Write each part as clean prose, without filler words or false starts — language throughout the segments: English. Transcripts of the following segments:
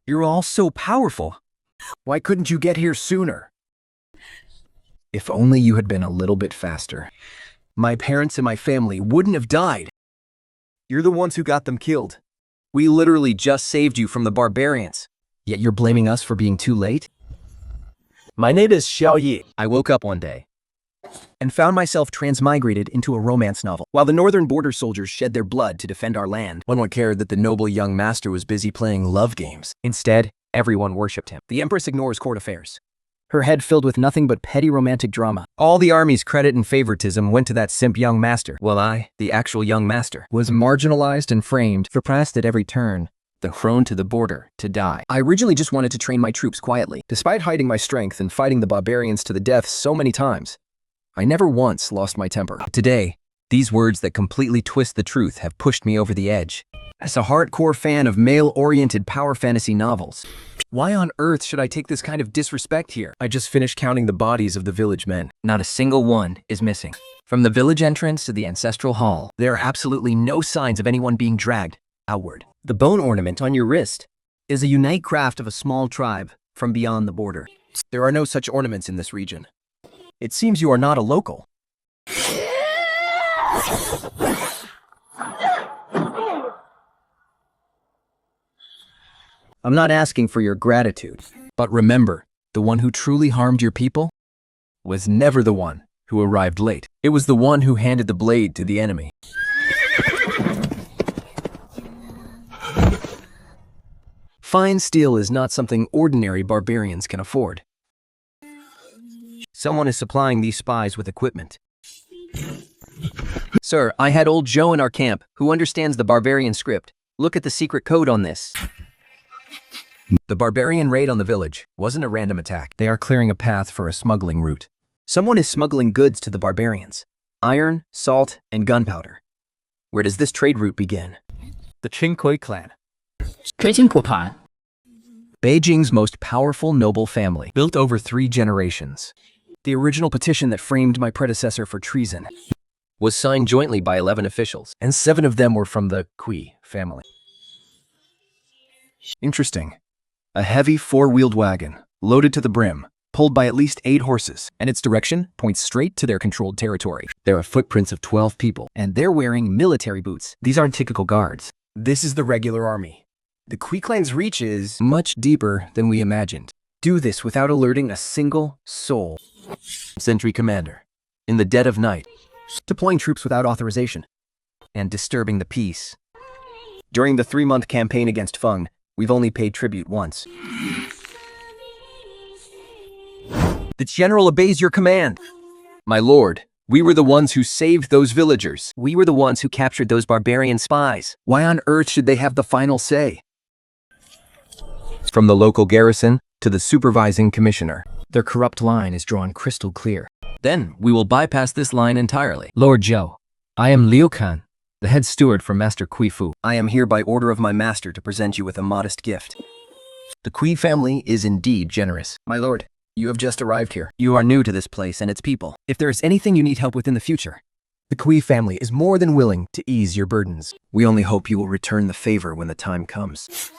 You're all so powerful. Why couldn't you get here sooner? If only you had been a little bit faster. My parents and my family wouldn't have died. You're the ones who got them killed. We literally just saved you from the barbarians. Yet you're blaming us for being too late? My name is Xiao Yi. I woke up one day and found myself transmigrated into a romance novel. While the northern border soldiers shed their blood to defend our land, no one cared that the noble young master was busy playing love games. Instead, everyone worshipped him. The empress ignores court affairs, her head filled with nothing but petty romantic drama. All the army's credit and favoritism went to that simp young master, while I, the actual young master, was marginalized and framed, suppressed at every turn, then thrown to the border to die. I originally just wanted to train my troops quietly. Despite hiding my strength and fighting the barbarians to the death so many times, I never once lost my temper. Today, these words that completely twist the truth have pushed me over the edge. As a hardcore fan of male-oriented power fantasy novels, why on earth should I take this kind of disrespect here? I just finished counting the bodies of the village men. Not a single one is missing. From the village entrance to the ancestral hall, there are absolutely no signs of anyone being dragged outward. The bone ornament on your wrist is a unique craft of a small tribe from beyond the border. There are no such ornaments in this region. It seems you are not a local. I'm not asking for your gratitude, but remember, the one who truly harmed your people was never the one who arrived late. It was the one who handed the blade to the enemy. Fine steel is not something ordinary barbarians can afford. Someone is supplying these spies with equipment. Sir, I had old Joe in our camp who understands the barbarian script. Look at the secret code on this. The barbarian raid on the village wasn't a random attack. They are clearing a path for a smuggling route. Someone is smuggling goods to the barbarians. Iron, salt, and gunpowder. Where does this trade route begin? The Qingque clan. Beijing's most powerful noble family, built over 3 generations. The original petition that framed my predecessor for treason was signed jointly by 11 officials, and 7 of them were from the Qi family. Interesting. A heavy 4-wheeled wagon, loaded to the brim, pulled by at least 8 horses, and its direction points straight to their controlled territory. There are footprints of 12 people, and they're wearing military boots. These aren't typical guards. This is the regular army. The Qi clan's reach is much deeper than we imagined. Do this without alerting a single soul. Sentry commander, in the dead of night, deploying troops without authorization, and disturbing the peace. During the 3-month campaign against Feng, we've only paid tribute once. The general obeys your command. My lord, we were the ones who saved those villagers. We were the ones who captured those barbarian spies. Why on earth should they have the final say? From the local garrison to the supervising commissioner, their corrupt line is drawn crystal clear. Then we will bypass this line entirely. Lord Zhou, I am Liu Kan, the head steward for Master Kui Fu. I am here by order of my master to present you with a modest gift. The Kui family is indeed generous. My lord, you have just arrived here. You are new to this place and its people. If there is anything you need help with in the future, the Kui family is more than willing to ease your burdens. We only hope you will return the favor when the time comes.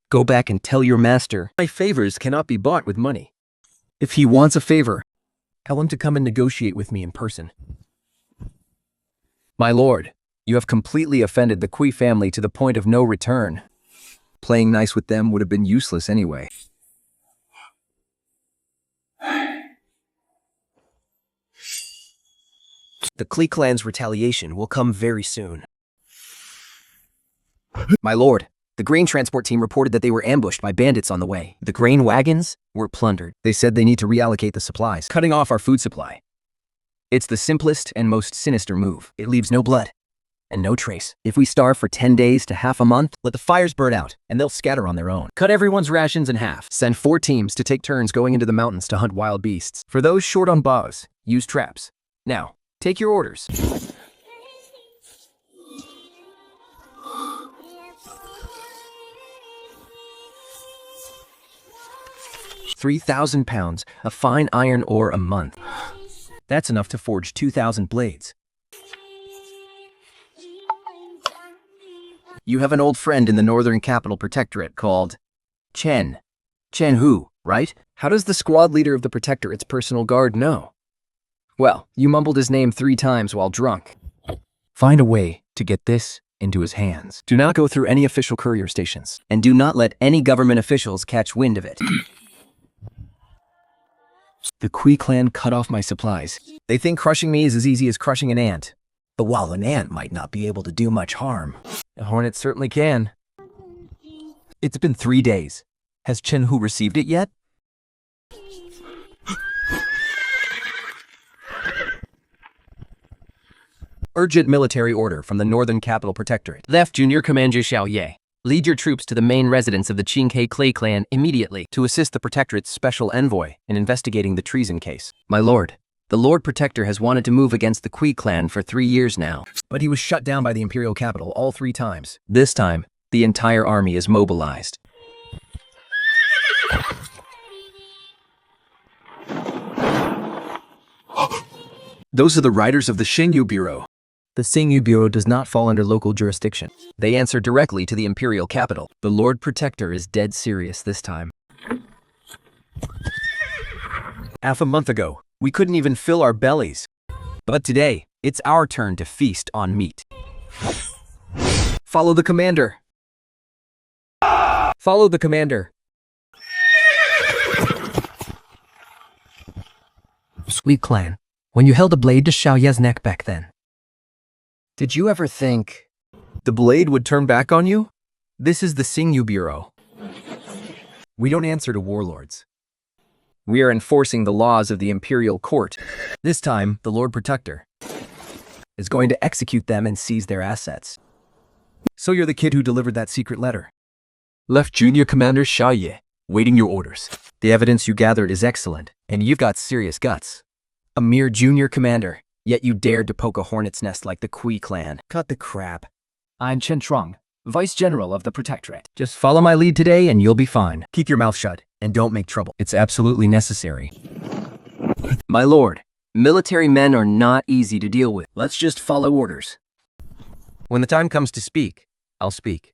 Go back and tell your master, my favors cannot be bought with money. If he wants a favor, tell him to come and negotiate with me in person. My lord, you have completely offended the Kui family to the point of no return. Playing nice with them would have been useless anyway. The Klee clan's retaliation will come very soon. My lord, the grain transport team reported that they were ambushed by bandits on the way. The grain wagons were plundered. They said they need to reallocate the supplies, cutting off our food supply. It's the simplest and most sinister move. It leaves no blood and no trace. If we starve for 10 days to half a month, let the fires burn out and they'll scatter on their own. Cut everyone's rations in half. Send 4 teams to take turns going into the mountains to hunt wild beasts. For those short on bows, use traps. Now, take your orders. 3,000 pounds of fine iron ore a month. That's enough to forge 2,000 blades. You have an old friend in the Northern Capital Protectorate called Chen. Chen who, right? How does the squad leader of the Protectorate's personal guard know? Well, you mumbled his name 3 times while drunk. Find a way to get this into his hands. Do not go through any official courier stations, and do not let any government officials catch wind of it. The Kui clan cut off my supplies. They think crushing me is as easy as crushing an ant. But while an ant might not be able to do much harm, a hornet certainly can. It's been 3 days. Has Chen Hu received it yet? Urgent military order from the Northern Capital Protectorate. Left Junior Commander Xiao Ye. Lead your troops to the main residence of the Qingke Clay clan immediately to assist the Protectorate's special envoy in investigating the treason case. My lord, the Lord Protector has wanted to move against the Kui clan for 3 years now. But he was shut down by the Imperial capital all 3 times. This time, the entire army is mobilized. Those are the riders of the Xingyu Bureau. The Xingyu Bureau does not fall under local jurisdiction. They answer directly to the Imperial capital. The Lord Protector is dead serious this time. Half a month ago, we couldn't even fill our bellies. But today, it's our turn to feast on meat. Follow the commander. Follow the commander. Sweet clan, when you held a blade to Xiao Ye's neck back then, did you ever think the blade would turn back on you? This is the Xingyu Bureau. We don't answer to warlords. We are enforcing the laws of the Imperial Court. This time, the Lord Protector is going to execute them and seize their assets. So you're the kid who delivered that secret letter. Left Junior Commander Xiao Ye, waiting your orders. The evidence you gathered is excellent, and you've got serious guts. A mere junior commander, yet you dared to poke a hornet's nest like the Kui clan. Cut the crap. I'm Chen Trung, Vice General of the Protectorate. Just follow my lead today and you'll be fine. Keep your mouth shut and don't make trouble. It's absolutely necessary. My lord, military men are not easy to deal with. Let's just follow orders. When the time comes to speak, I'll speak.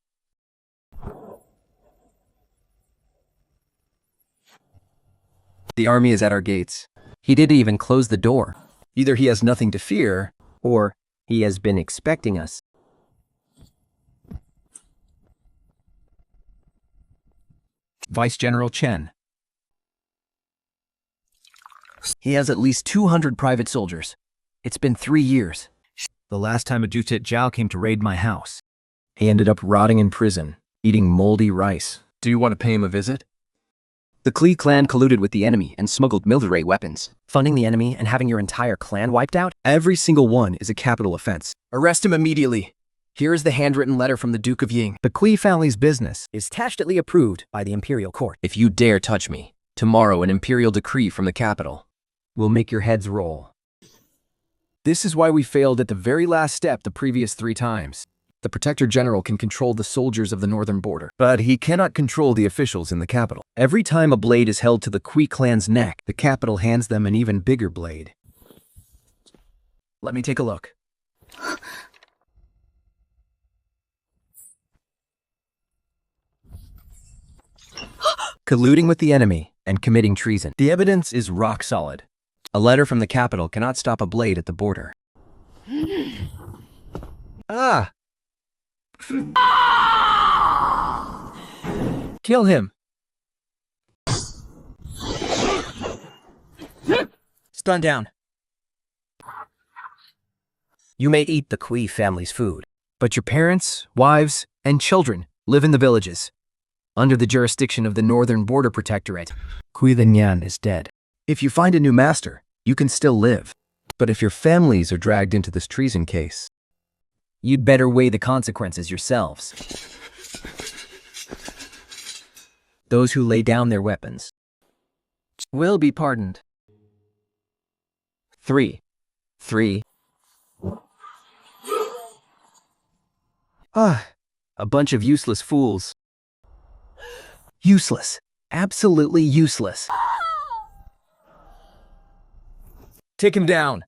The army is at our gates. He didn't even close the door. Either he has nothing to fear, or he has been expecting us. Vice General Chen. He has at least 200 private soldiers. It's been 3 years. The last time a Jutit Zhao came to raid my house, he ended up rotting in prison, eating moldy rice. Do you want to pay him a visit? The Klee clan colluded with the enemy and smuggled military weapons. Funding the enemy and having your entire clan wiped out? Every single one is a capital offense. Arrest him immediately. Here is the handwritten letter from the Duke of Ying. The Kui family's business is tacitly approved by the Imperial Court. If you dare touch me, tomorrow an Imperial decree from the capital will make your heads roll. This is why we failed at the very last step the previous 3 times. The Protector General can control the soldiers of the northern border, but he cannot control the officials in the capital. Every time a blade is held to the Kui clan's neck, the capital hands them an even bigger blade. Let me take a look. Colluding with the enemy and committing treason. The evidence is rock solid. A letter from the capital cannot stop a blade at the border. Ah! Kill him! Stun down. You may eat the Kui family's food, but your parents, wives, and children live in the villages, under the jurisdiction of the Northern Border Protectorate. Kui Linyan is dead. If you find a new master, you can still live. But if your families are dragged into this treason case, you'd better weigh the consequences yourselves. Those who lay down their weapons will be pardoned. 3. A bunch of useless fools. Useless. Absolutely useless. Take him down.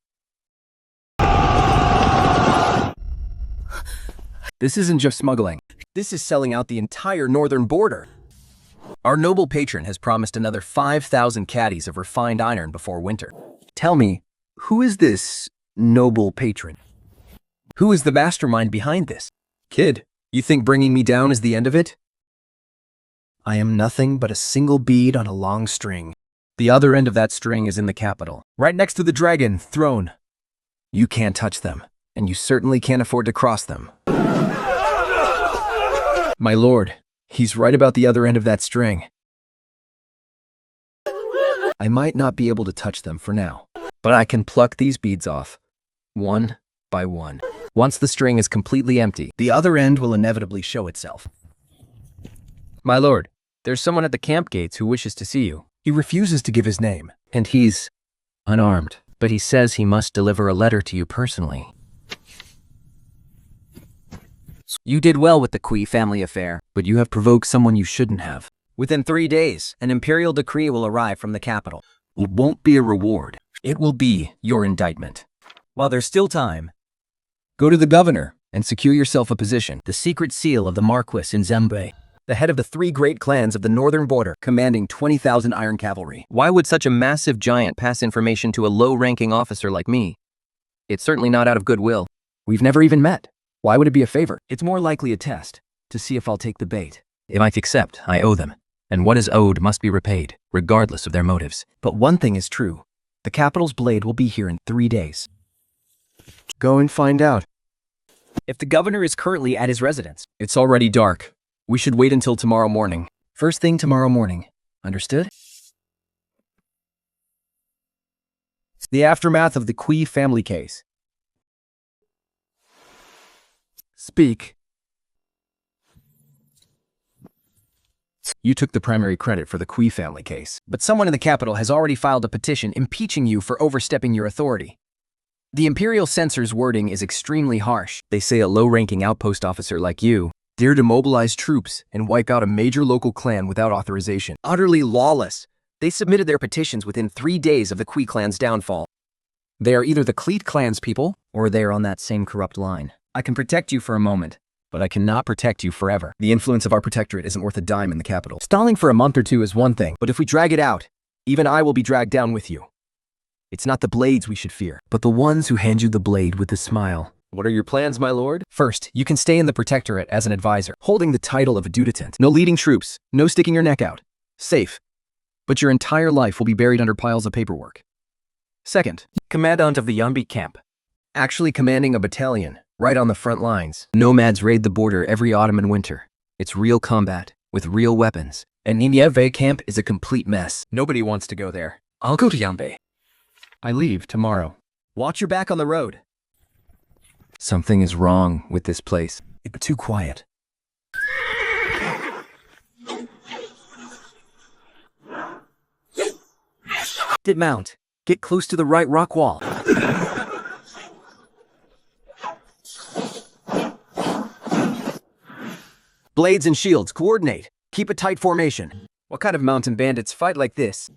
This isn't just smuggling. This is selling out the entire northern border. Our noble patron has promised another 5,000 caddies of refined iron before winter. Tell me, who is this noble patron? Who is the mastermind behind this? Kid, you think bringing me down is the end of it? I am nothing but a single bead on a long string. The other end of that string is in the capital, right next to the dragon throne. You can't touch them, and you certainly can't afford to cross them. My lord, he's right about the other end of that string. I might not be able to touch them for now, but I can pluck these beads off, one by one. Once the string is completely empty, the other end will inevitably show itself. My lord, there's someone at the camp gates who wishes to see you. He refuses to give his name, and he's unarmed, but he says he must deliver a letter to you personally. You did well with the Kui family affair, but you have provoked someone you shouldn't have. Within 3 days, an imperial decree will arrive from the capital. It won't be a reward. It will be your indictment. While there's still time, go to the governor and secure yourself a position, the secret seal of the Marquis in Zembe, the head of the 3 great clans of the northern border, commanding 20,000 iron cavalry. Why would such a massive giant pass information to a low-ranking officer like me? It's certainly not out of goodwill. We've never even met. Why would it be a favor? It's more likely a test, to see if I'll take the bait. If I accept, I owe them, and what is owed must be repaid, regardless of their motives. But one thing is true. The capital's blade will be here in 3 days. Go and find out. If the governor is currently at his residence, it's already dark. We should wait until tomorrow morning. First thing tomorrow morning. Understood? The aftermath of the Kui family case. Speak. You took the primary credit for the Kui family case, but someone in the capital has already filed a petition impeaching you for overstepping your authority. The Imperial Censor's wording is extremely harsh. They say a low-ranking outpost officer like you dared to mobilize troops and wipe out a major local clan without authorization. Utterly lawless. They submitted their petitions within 3 days of the Kui clan's downfall. They are either the Cleet clan's people, or they are on that same corrupt line. I can protect you for a moment, but I cannot protect you forever. The influence of our protectorate isn't worth a dime in the capital. Stalling for a month or 2 is one thing, but if we drag it out, even I will be dragged down with you. It's not the blades we should fear, but the ones who hand you the blade with a smile. What are your plans, my lord? First, you can stay in the protectorate as an advisor, holding the title of adjutant. No leading troops, no sticking your neck out. Safe. But your entire life will be buried under piles of paperwork. Second, commandant of the Yanmen camp. Actually commanding a battalion, right on the front lines. Nomads raid the border every autumn and winter. It's real combat, with real weapons. And Nineveh camp is a complete mess. Nobody wants to go there. I'll go to Yanmen. I leave tomorrow. Watch your back on the road. Something is wrong with this place. It's too quiet. Did mount. Get close to the right rock wall. Blades and shields, coordinate. Keep a tight formation. What kind of mountain bandits fight like this?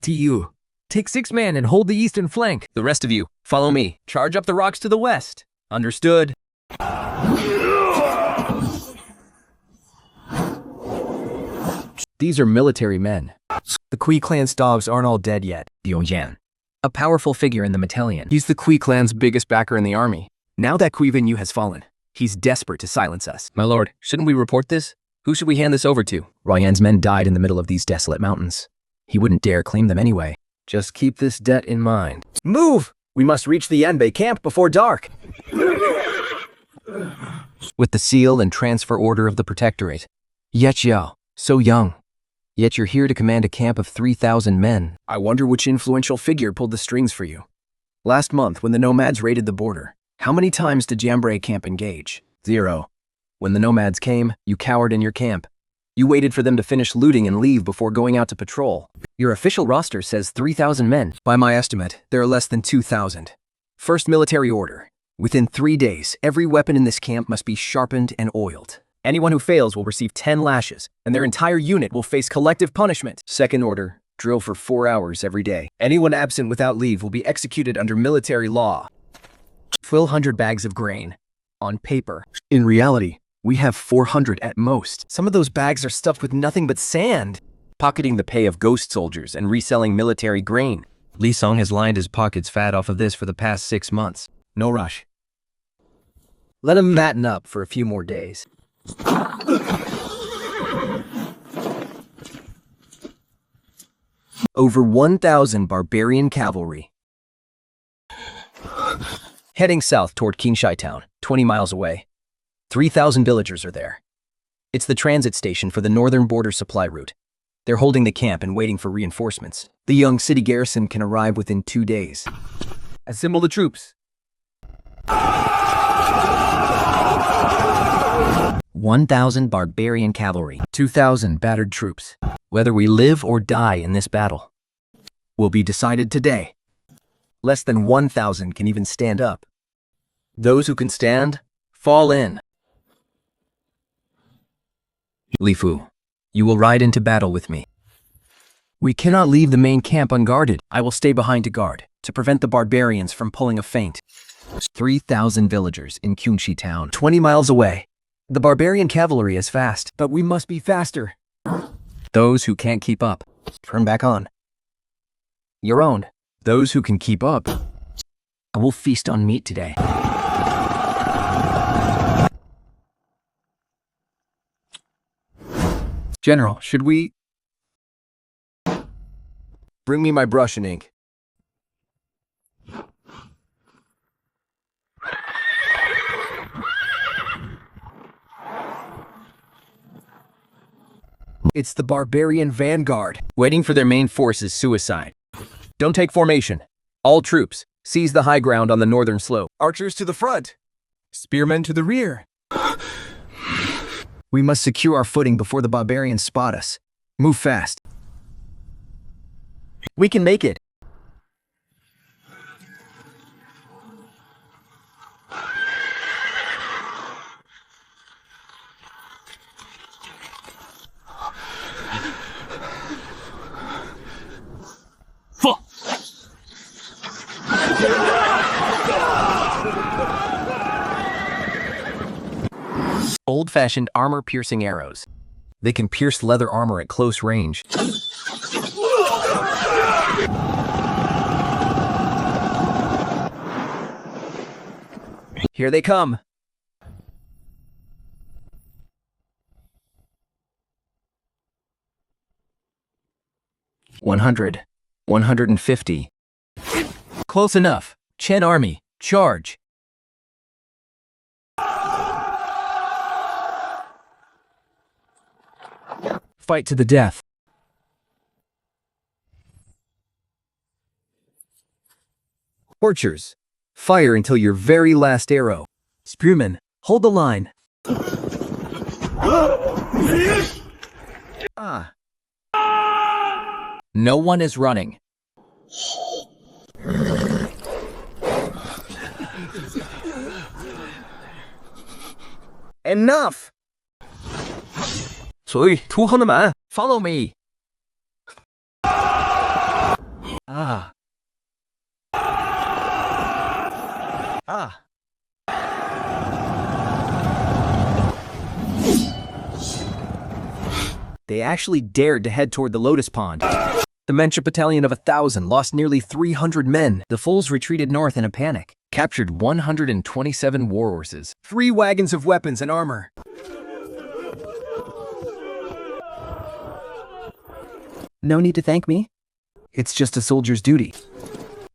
TU. Take 6 men and hold the eastern flank. The rest of you, follow me. Charge up the rocks to the west. Understood. These are military men. The Kui clan's dogs aren't all dead yet. Liu Yan, a powerful figure in the battalion. He's the Kui clan's biggest backer in the army. Now that Kui Vinyu has fallen, he's desperate to silence us. My lord, shouldn't we report this? Who should we hand this over to? Ryan's men died in the middle of these desolate mountains. He wouldn't dare claim them anyway. Just keep this debt in mind. Move! We must reach the Yanmen camp before dark. With the seal and transfer order of the protectorate. Yechiao, so young. Yet you're here to command a camp of 3,000 men. I wonder which influential figure pulled the strings for you. Last month, when the nomads raided the border, how many times did Jambre camp engage? 0. When the nomads came, you cowered in your camp. You waited for them to finish looting and leave before going out to patrol. Your official roster says 3,000 men. By my estimate, there are less than 2,000. First military order. Within 3 days, every weapon in this camp must be sharpened and oiled. Anyone who fails will receive 10 lashes, and their entire unit will face collective punishment. Second order. Drill for 4 hours every day. Anyone absent without leave will be executed under military law. Fill 100 bags of grain. on paper. In reality, we have 400 at most. Some of those bags are stuffed with nothing but sand. Pocketing the pay of ghost soldiers and reselling military grain. Li Song has lined his pockets fat off of this for the past 6 months. No rush. Let him matten up for a few more days. Over 1,000 barbarian cavalry. Heading south toward Qinghai town, 20 miles away. 3,000 villagers are there. It's the transit station for the northern border supply route. They're holding the camp and waiting for reinforcements. The young city garrison can arrive within 2 days. Assemble the troops. 1,000 barbarian cavalry, 2,000 battered troops. Whether we live or die in this battle will be decided today. Less than 1,000 can even stand up. Those who can stand, fall in. Li Fu, you will ride into battle with me. We cannot leave the main camp unguarded. I will stay behind to guard, to prevent the barbarians from pulling a feint. 3,000 villagers in Qinghai town, 20 miles away. The barbarian cavalry is fast, but we must be faster. Those who can't keep up, turn back on. Your own. Those who can keep up, I will feast on meat today. General, should we... Bring me my brush and ink. It's the barbarian vanguard. Waiting for their main force is suicide. Don't take formation. All troops, seize the high ground on the northern slope. Archers to the front. Spearmen to the rear. We must secure our footing before the barbarians spot us. Move fast. We can make it. Old-fashioned armor-piercing arrows. They can pierce leather armor at close range. Here they come. $100, $150. Close enough. Chen Army, charge. Fight to the death. Archers, fire until your very last arrow. Spearmen, hold the line. No one is running. Enough! Follow me. They actually dared to head toward the Lotus Pond. The Mencha battalion of 1,000 lost nearly 300 men. The fools retreated north in a panic, captured 127 war horses, 3 wagons of weapons and armor. No need to thank me. It's just a soldier's duty.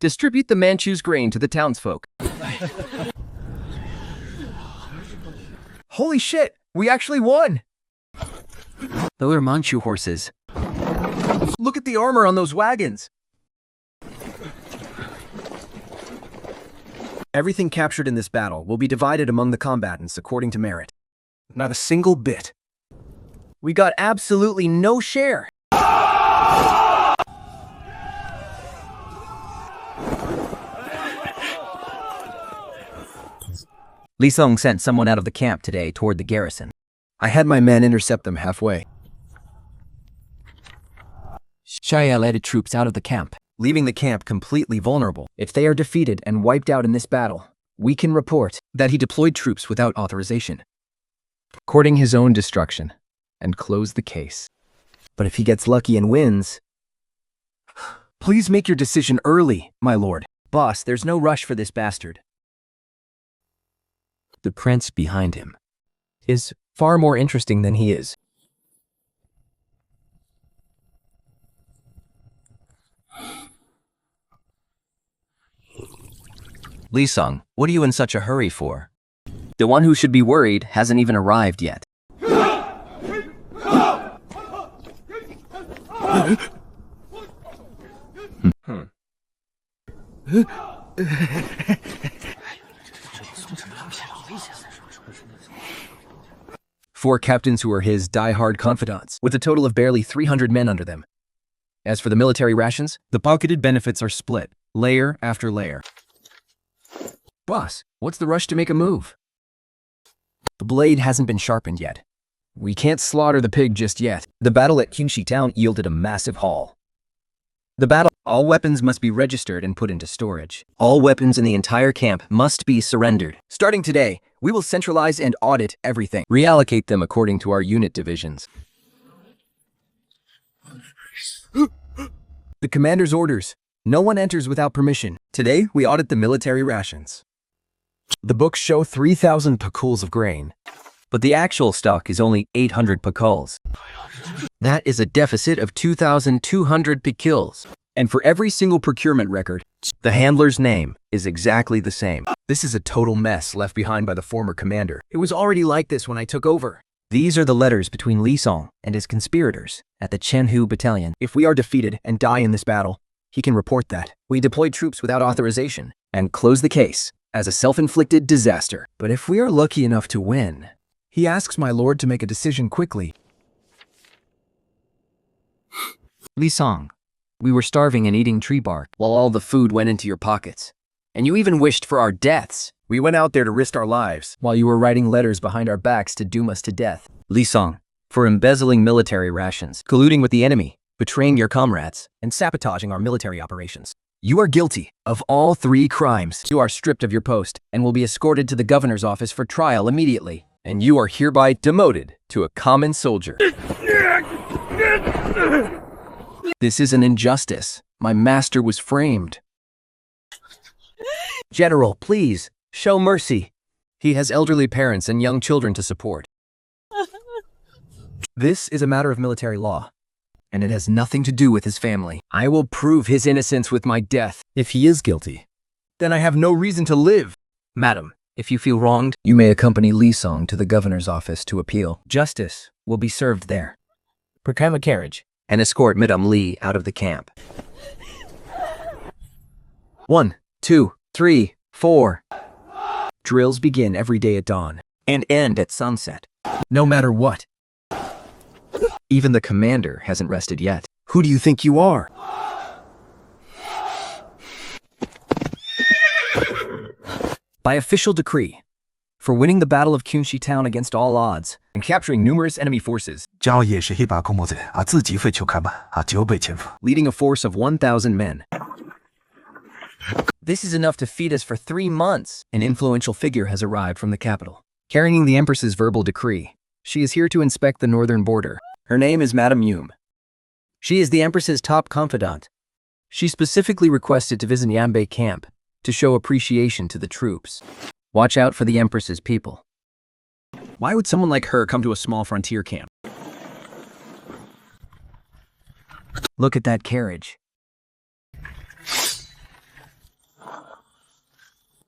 Distribute the Manchu's grain to the townsfolk. Holy shit! We actually won! Those are Manchu horses. Look at the armor on those wagons! Everything captured in this battle will be divided among the combatants according to merit. Not a single bit. We got absolutely no share. Li Song sent someone out of the camp today toward the garrison. I had my men intercept them halfway. Shaya led troops out of the camp, leaving the camp completely vulnerable. If they are defeated and wiped out in this battle, We can report that he deployed troops without authorization, courting his own destruction, and close the case. But if he gets lucky and wins... Please make your decision early, my lord. Boss, there's no rush for this bastard. The prince behind him is far more interesting than he is. Li Song, what are you in such a hurry for? The one who should be worried hasn't even arrived yet. Four captains who are his die-hard confidants, with a total of barely 300 men under them. As for the military rations, the pocketed benefits are split, layer after layer. Boss, what's the rush to make a move? The blade hasn't been sharpened yet. We can't slaughter the pig just yet. The battle at Qingxi town yielded a massive haul. All weapons must be registered and put into storage. All weapons in the entire camp must be surrendered. Starting today, we will centralize and audit everything. Reallocate them according to our unit divisions. The commander's orders. No one enters without permission. Today, we audit the military rations. The books show 3,000 pakuls of grain, But the actual stock is only 800 pakuls. That is a deficit of 2,200 pakuls. and for every single procurement record, The handler's name is exactly the same. this is a total mess left behind by the former commander. It was already like this when I took over. These are the letters between Li Song and his conspirators at the Chenhu battalion. If we are defeated and die in this battle, he can report that we deployed troops without authorization and close the case as a self-inflicted disaster. But if we are lucky enough to win, he asks my lord to make a decision quickly. Li Song, we were starving and eating tree bark while all the food went into your pockets. And you even wished for our deaths. We went out there to risk our lives while you were writing letters behind our backs to doom us to death. Li Song, for embezzling military rations, colluding with the enemy, betraying your comrades, And sabotaging our military operations. You are guilty of all 3 crimes. You are stripped of your post and will be escorted to the governor's office for trial immediately. And you are hereby demoted to a common soldier. This is an injustice. My master was framed. General, please, show mercy. He has elderly parents and young children to support. This is a matter of military law, and it has nothing to do with his family. I will prove his innocence with my death. If he is guilty, then I have no reason to live. Madam, if you feel wronged, You may accompany Li Song to the governor's office to appeal. justice will be served there. Proclaim a carriage. And escort Madame Li out of the camp. 1, 2, 3, 4. Drills begin every day at dawn. And end at sunset. No matter what. Even the commander hasn't rested yet. Who do you think you are? By official decree, for winning the Battle of Qingxi Town against all odds and capturing numerous enemy forces, 骄傲也是一把工作者啊，自己会求开吧啊，就被前夫。 leading a force of 1,000 men. This is enough to feed us for 3 months. An influential figure has arrived from the capital, carrying the Empress's verbal decree. She is here to inspect the northern border. Her name is Madame Yume. She is the Empress's top confidant. She specifically requested to visit Yanmen camp to show appreciation to the troops. Watch out for the Empress's people. Why would someone like her come to a small frontier camp? Look at that carriage.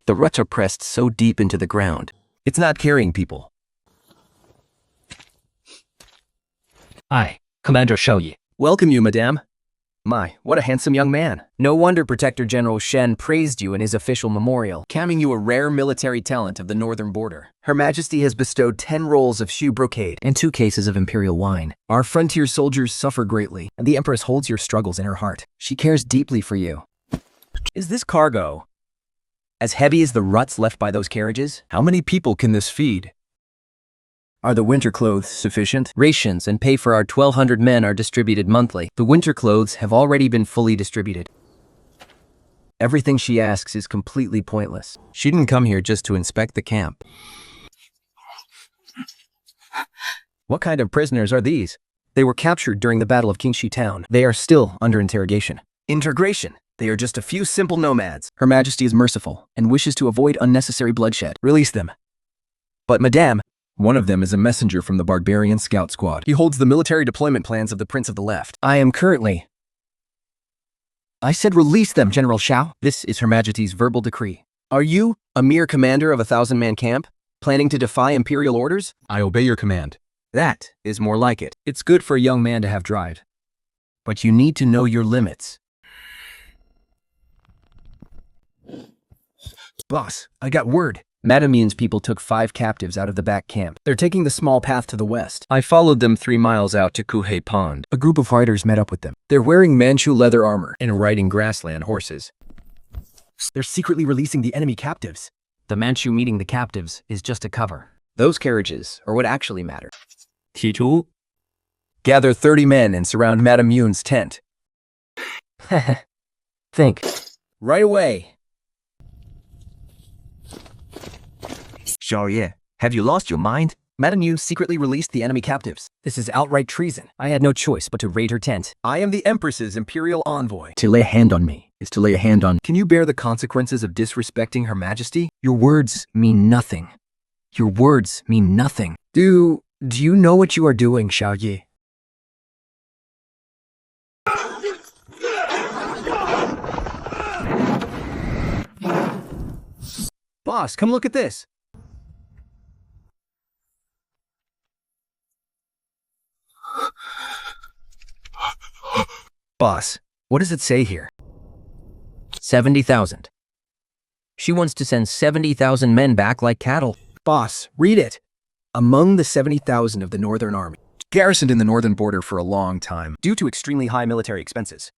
The ruts are pressed so deep into the ground. It's not carrying people. I, Commander Shouyi. Welcome you, madame. My, what a handsome young man. No wonder Protector General Shen praised you in his official memorial, calling you a rare military talent of the northern border. Her Majesty has bestowed 10 rolls of shoe brocade And 2 cases of imperial wine. Our frontier soldiers suffer greatly, and the Empress holds your struggles in her heart. She cares deeply for you. Is this cargo as heavy as the ruts left by those carriages? How many people can this feed? Are the winter clothes sufficient? Rations and pay for our 1,200 men are distributed monthly. The winter clothes have already been fully distributed. Everything she asks is completely pointless. She didn't come here just to inspect the camp. What kind of prisoners are these? They were captured during the Battle of Qingxi Town. They are still under interrogation. Integration. They are just a few simple nomads. Her Majesty is merciful and wishes to avoid unnecessary bloodshed. Release them. But Madame, one of them is a messenger from the barbarian scout squad. He holds the military deployment plans of the Prince of the Left. I said release them, General Xiao. This is Her Majesty's verbal decree. Are you a mere commander of a 1,000-man camp, planning to defy imperial orders? I obey your command. That is more like it. It's good for a young man to have drive. But you need to know your limits. Boss, I got word. Madame Yin's people took 5 captives out of the back camp. They're taking the small path to the west. I followed them 3 miles out to Kuhei Pond. A group of riders met up with them. They're wearing Manchu leather armor and riding grassland horses. They're secretly releasing the enemy captives. The Manchu meeting the captives is just a cover. Those carriages are what actually matter. 提出 Gather 30 men and surround Madame Yun's tent. Think. Right away. Xiaoye, have you lost your mind? Madame Yun secretly released the enemy captives. This is outright treason. I had no choice but to raid her tent. I am the Empress's imperial envoy. To lay a hand on me is to lay a hand on... Can you bear the consequences of disrespecting Her Majesty? Your words mean nothing. Your words mean nothing. Do you know what you are doing, Xiaoye? Boss, come look at this. Boss, what does it say here? 70,000. She wants to send 70,000 men back like cattle. Boss, read it. Among the 70,000 of the Northern Army, garrisoned in the northern border for a long time, due to extremely high military expenses,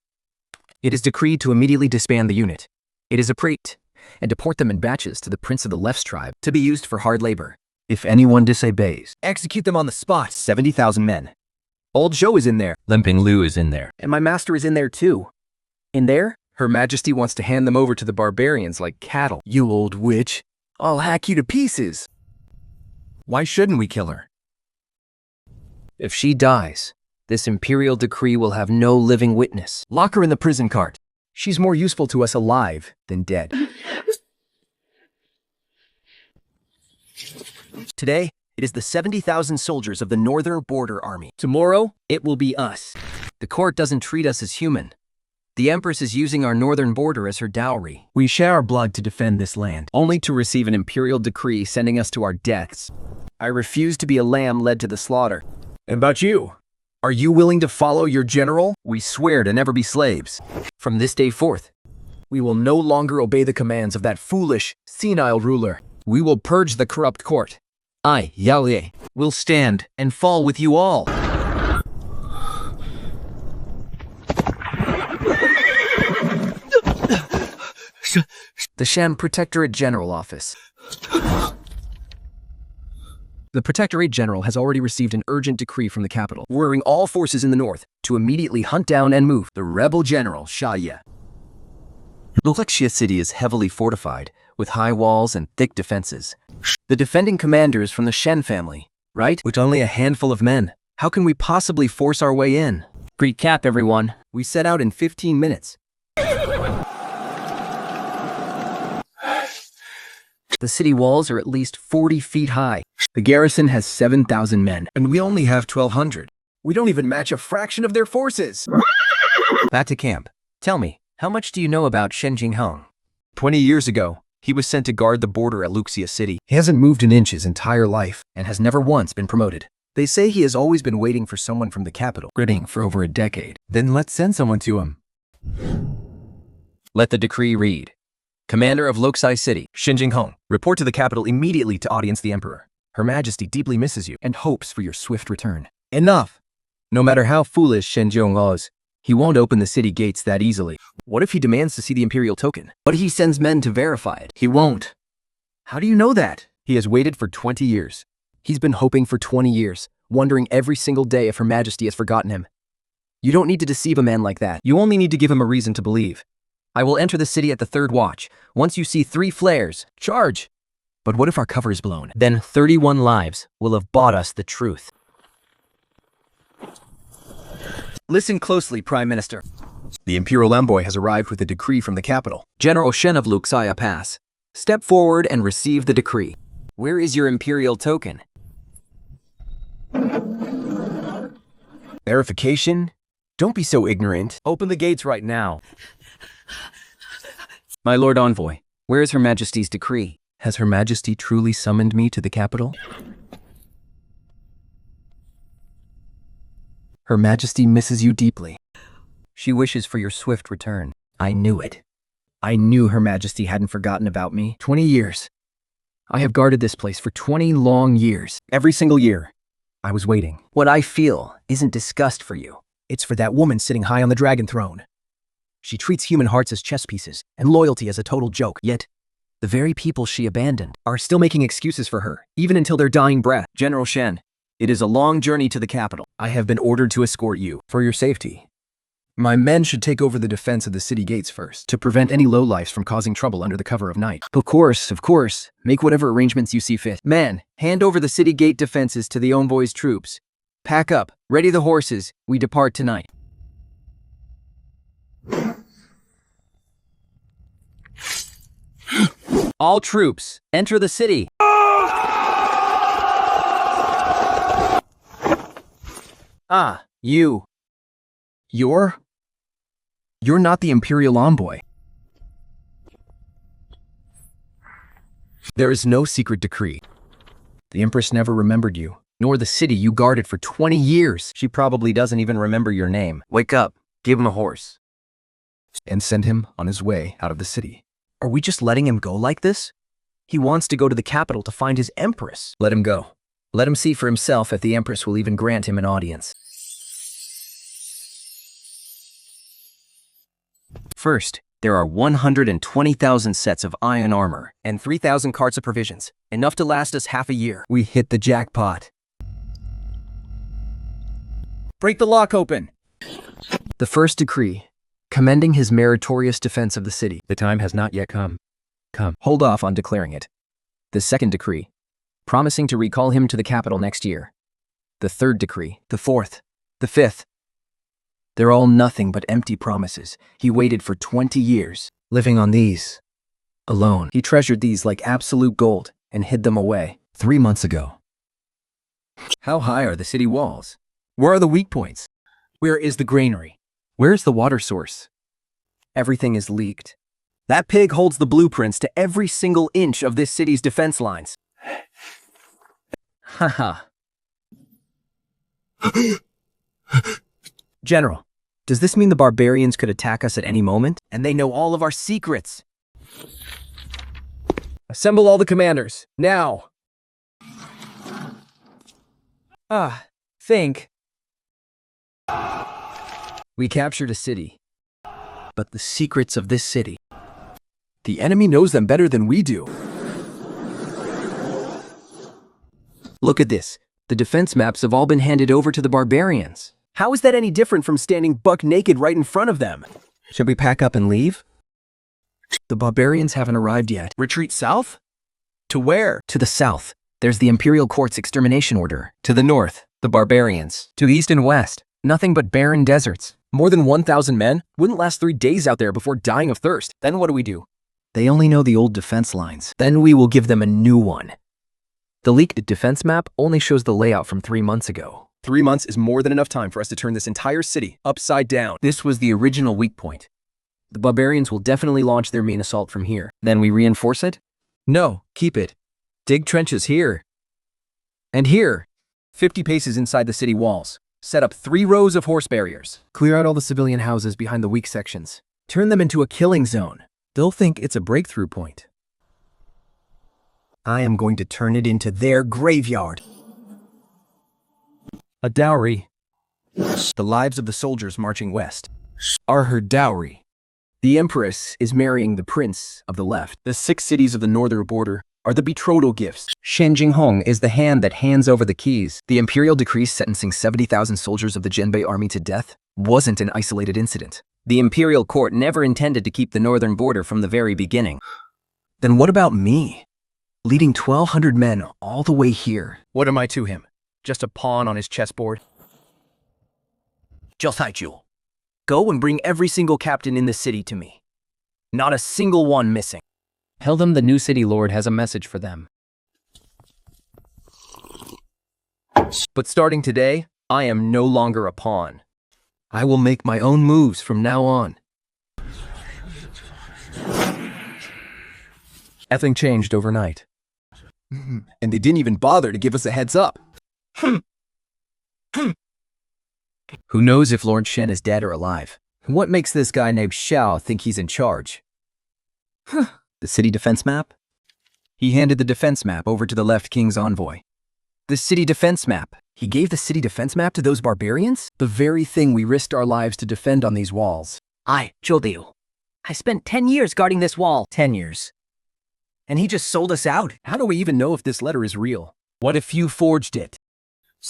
it is decreed to immediately disband the unit. It is appropriate, and deport them in batches to the Prince of the Left's tribe to be used for hard labor. If anyone disobeys, execute them on the spot. 70,000 men. Old Zhou is in there. Limping Lu is in there. And my master is in there too. In there? Her Majesty wants to hand them over to the barbarians like cattle. You old witch. I'll hack you to pieces. Why shouldn't we kill her? If she dies, this imperial decree will have no living witness. Lock her in the prison cart. She's more useful to us alive than dead. Today, it is the 70,000 soldiers of the Northern Border Army. Tomorrow, it will be us. The court doesn't treat us as human. The Empress is using our northern border as her dowry. We shed our blood to defend this land, only to receive an imperial decree sending us to our deaths. I refuse to be a lamb led to the slaughter. And about you? Are you willing to follow your general? We swear to never be slaves. From this day forth, we will no longer obey the commands of that foolish, senile ruler. We will purge the corrupt court. I, Yao Ye, will stand and fall with you all. The Shan Protectorate General Office. The Protectorate General has already received an urgent decree from the capital, ordering all forces in the north to immediately hunt down and move the rebel general, Xia. Luxia City is heavily fortified, with high walls and thick defenses. The defending commander is from the Shen family, right? With only a handful of men. How can we possibly force our way in? Greet cap, everyone. We set out in 15 minutes. The city walls are at least 40 feet high. The garrison has 7,000 men, and we only have 1,200. We don't even match a fraction of their forces. Back to camp. Tell me, how much do you know about Shen Jingheng? 20 years ago, he was sent to guard the border at Luxia City. He hasn't moved an inch his entire life, and has never once been promoted. They say he has always been waiting for someone from the capital, gritting for over a decade. Then let's send someone to him. Let the decree read. Commander of Luxia City, Shen Jingheng, report to the capital immediately to audience the Emperor. Her Majesty deeply misses you and hopes for your swift return. Enough! No matter how foolish Shen Jingheng is, he won't open the city gates that easily. What if he demands to see the Imperial token? What if he sends men to verify it? He won't. How do you know that? He has waited for 20 years. He's been hoping for 20 years, wondering every single day if Her Majesty has forgotten him. You don't need to deceive a man like that. You only need to give him a reason to believe. I will enter the city at the third watch. Once you see 3 flares, charge. But what if our cover is blown? Then 31 lives will have bought us the truth. Listen closely, Prime Minister. The Imperial Envoy has arrived with a decree from the capital. General Shen of Luxia Pass, step forward and receive the decree. Where is your Imperial token? Verification? Don't be so ignorant. Open the gates right now. My Lord Envoy, where is Her Majesty's decree? Has Her Majesty truly summoned me to the capital? Her Majesty misses you deeply. She wishes for your swift return. I knew it. I knew Her Majesty hadn't forgotten about me. 20 years. I have guarded this place for 20 long years. Every single year. I was waiting. What I feel isn't disgust for you. It's for that woman sitting high on the dragon throne. She treats human hearts as chess pieces and loyalty as a total joke. Yet, The very people she abandoned. are still making excuses for her, even until their dying breath. General Shen, it is a long journey to the capital. I have been ordered to escort you for your safety. My men should take over the defense of the city gates first, to prevent any lowlifes from causing trouble under the cover of night. Of course. Make whatever arrangements you see fit. Man, hand over the city gate defenses to the Envoy's troops. Pack up, ready the horses, we depart tonight. All troops, enter the city. Ah, you. You're not the Imperial Envoy. There is no secret decree. The Empress never remembered you, nor the city you guarded for 20 years. She probably doesn't even remember your name. Wake up, give him a horse. And send him on his way out of the city. Are we just letting him go like this? He wants to go to the capital to find his Empress. Let him go. Let him see for himself if the Empress will even grant him an audience. First, there are 120,000 sets of iron armor and 3,000 carts of provisions, enough to last us half a year. We hit the jackpot. Break the lock open. The first decree, commending his meritorious defense of the city. The time has not yet come. Hold off on declaring it. The second decree, promising to recall him to the capital next year. The third decree, the fourth, the fifth. They're all nothing but empty promises. He waited for 20 years, living on these. Alone. He treasured these like absolute gold and hid them away. 3 months ago. How high are the city walls? Where are the weak points? Where is the granary? Where's the water source? Everything is leaked. That pig holds the blueprints to every single inch of this city's defense lines. Haha. General, does this mean the barbarians could attack us at any moment? And they know all of our secrets. Assemble all the commanders, now! Think. We captured a city. But the secrets of this city. The enemy knows them better than we do. Look at this. The defense maps have all been handed over to the barbarians. How is that any different from standing buck naked right in front of them? Should we pack up and leave? The barbarians haven't arrived yet. Retreat south? To where? To the south, there's the Imperial Court's extermination order. To the north, the barbarians. To east and west, nothing but barren deserts. More than 1,000 men? Wouldn't last 3 days out there before dying of thirst. Then what do we do? They only know the old defense lines. Then we will give them a new one. The leaked defense map only shows the layout from 3 months ago. 3 months is more than enough time for us to turn this entire city upside down. This was the original weak point. The barbarians will definitely launch their main assault from here. Then we reinforce it? No, keep it. Dig trenches here. And here. 50 paces inside the city walls. Set up 3 rows of horse barriers. Clear out all the civilian houses behind the weak sections. Turn them into a killing zone. They'll think it's a breakthrough point. I am going to turn it into their graveyard. A dowry. The lives of the soldiers marching west are her dowry. The Empress is marrying the Prince of the left. The 6 cities of the northern border are the betrothal gifts. Shen Jinghong is the hand that hands over the keys. The imperial decree sentencing 70,000 soldiers of the Zhenbei army to death wasn't an isolated incident. The imperial court never intended to keep the northern border from the very beginning. Then what about me? Leading 1,200 men all the way here. What am I to him? Just a pawn on his chessboard? 焦太久. Go and bring every single captain in the city to me. Not a single one missing. Tell them the new city lord has a message for them. But starting today, I am no longer a pawn. I will make my own moves from now on. Everything changed overnight. And they didn't even bother to give us a heads up. Who knows if Lord Shen is dead or alive? What makes this guy named Xiao think he's in charge? The city defense map? He handed the defense map over to the left king's envoy. The city defense map. He gave the city defense map to those barbarians? The very thing we risked our lives to defend on these walls. I spent 10 years guarding this wall. 10 years. And he just sold us out. How do we even know if this letter is real? What if you forged it?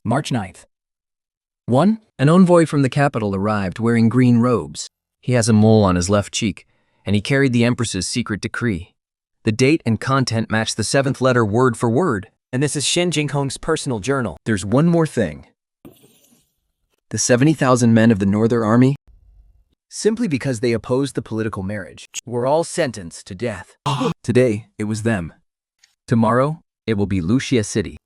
March 9th. 1. An envoy from the capital arrived wearing green robes. He has a mole on his left cheek, and he carried the Empress's secret decree. The date and content match the 7th letter word for word. And this is Shen Jinghong's personal journal. There's one more thing. The 70,000 men of the Northern Army, Simply because they opposed the political marriage, were all sentenced to death. Today, it was them. tomorrow, it will be Lucia City.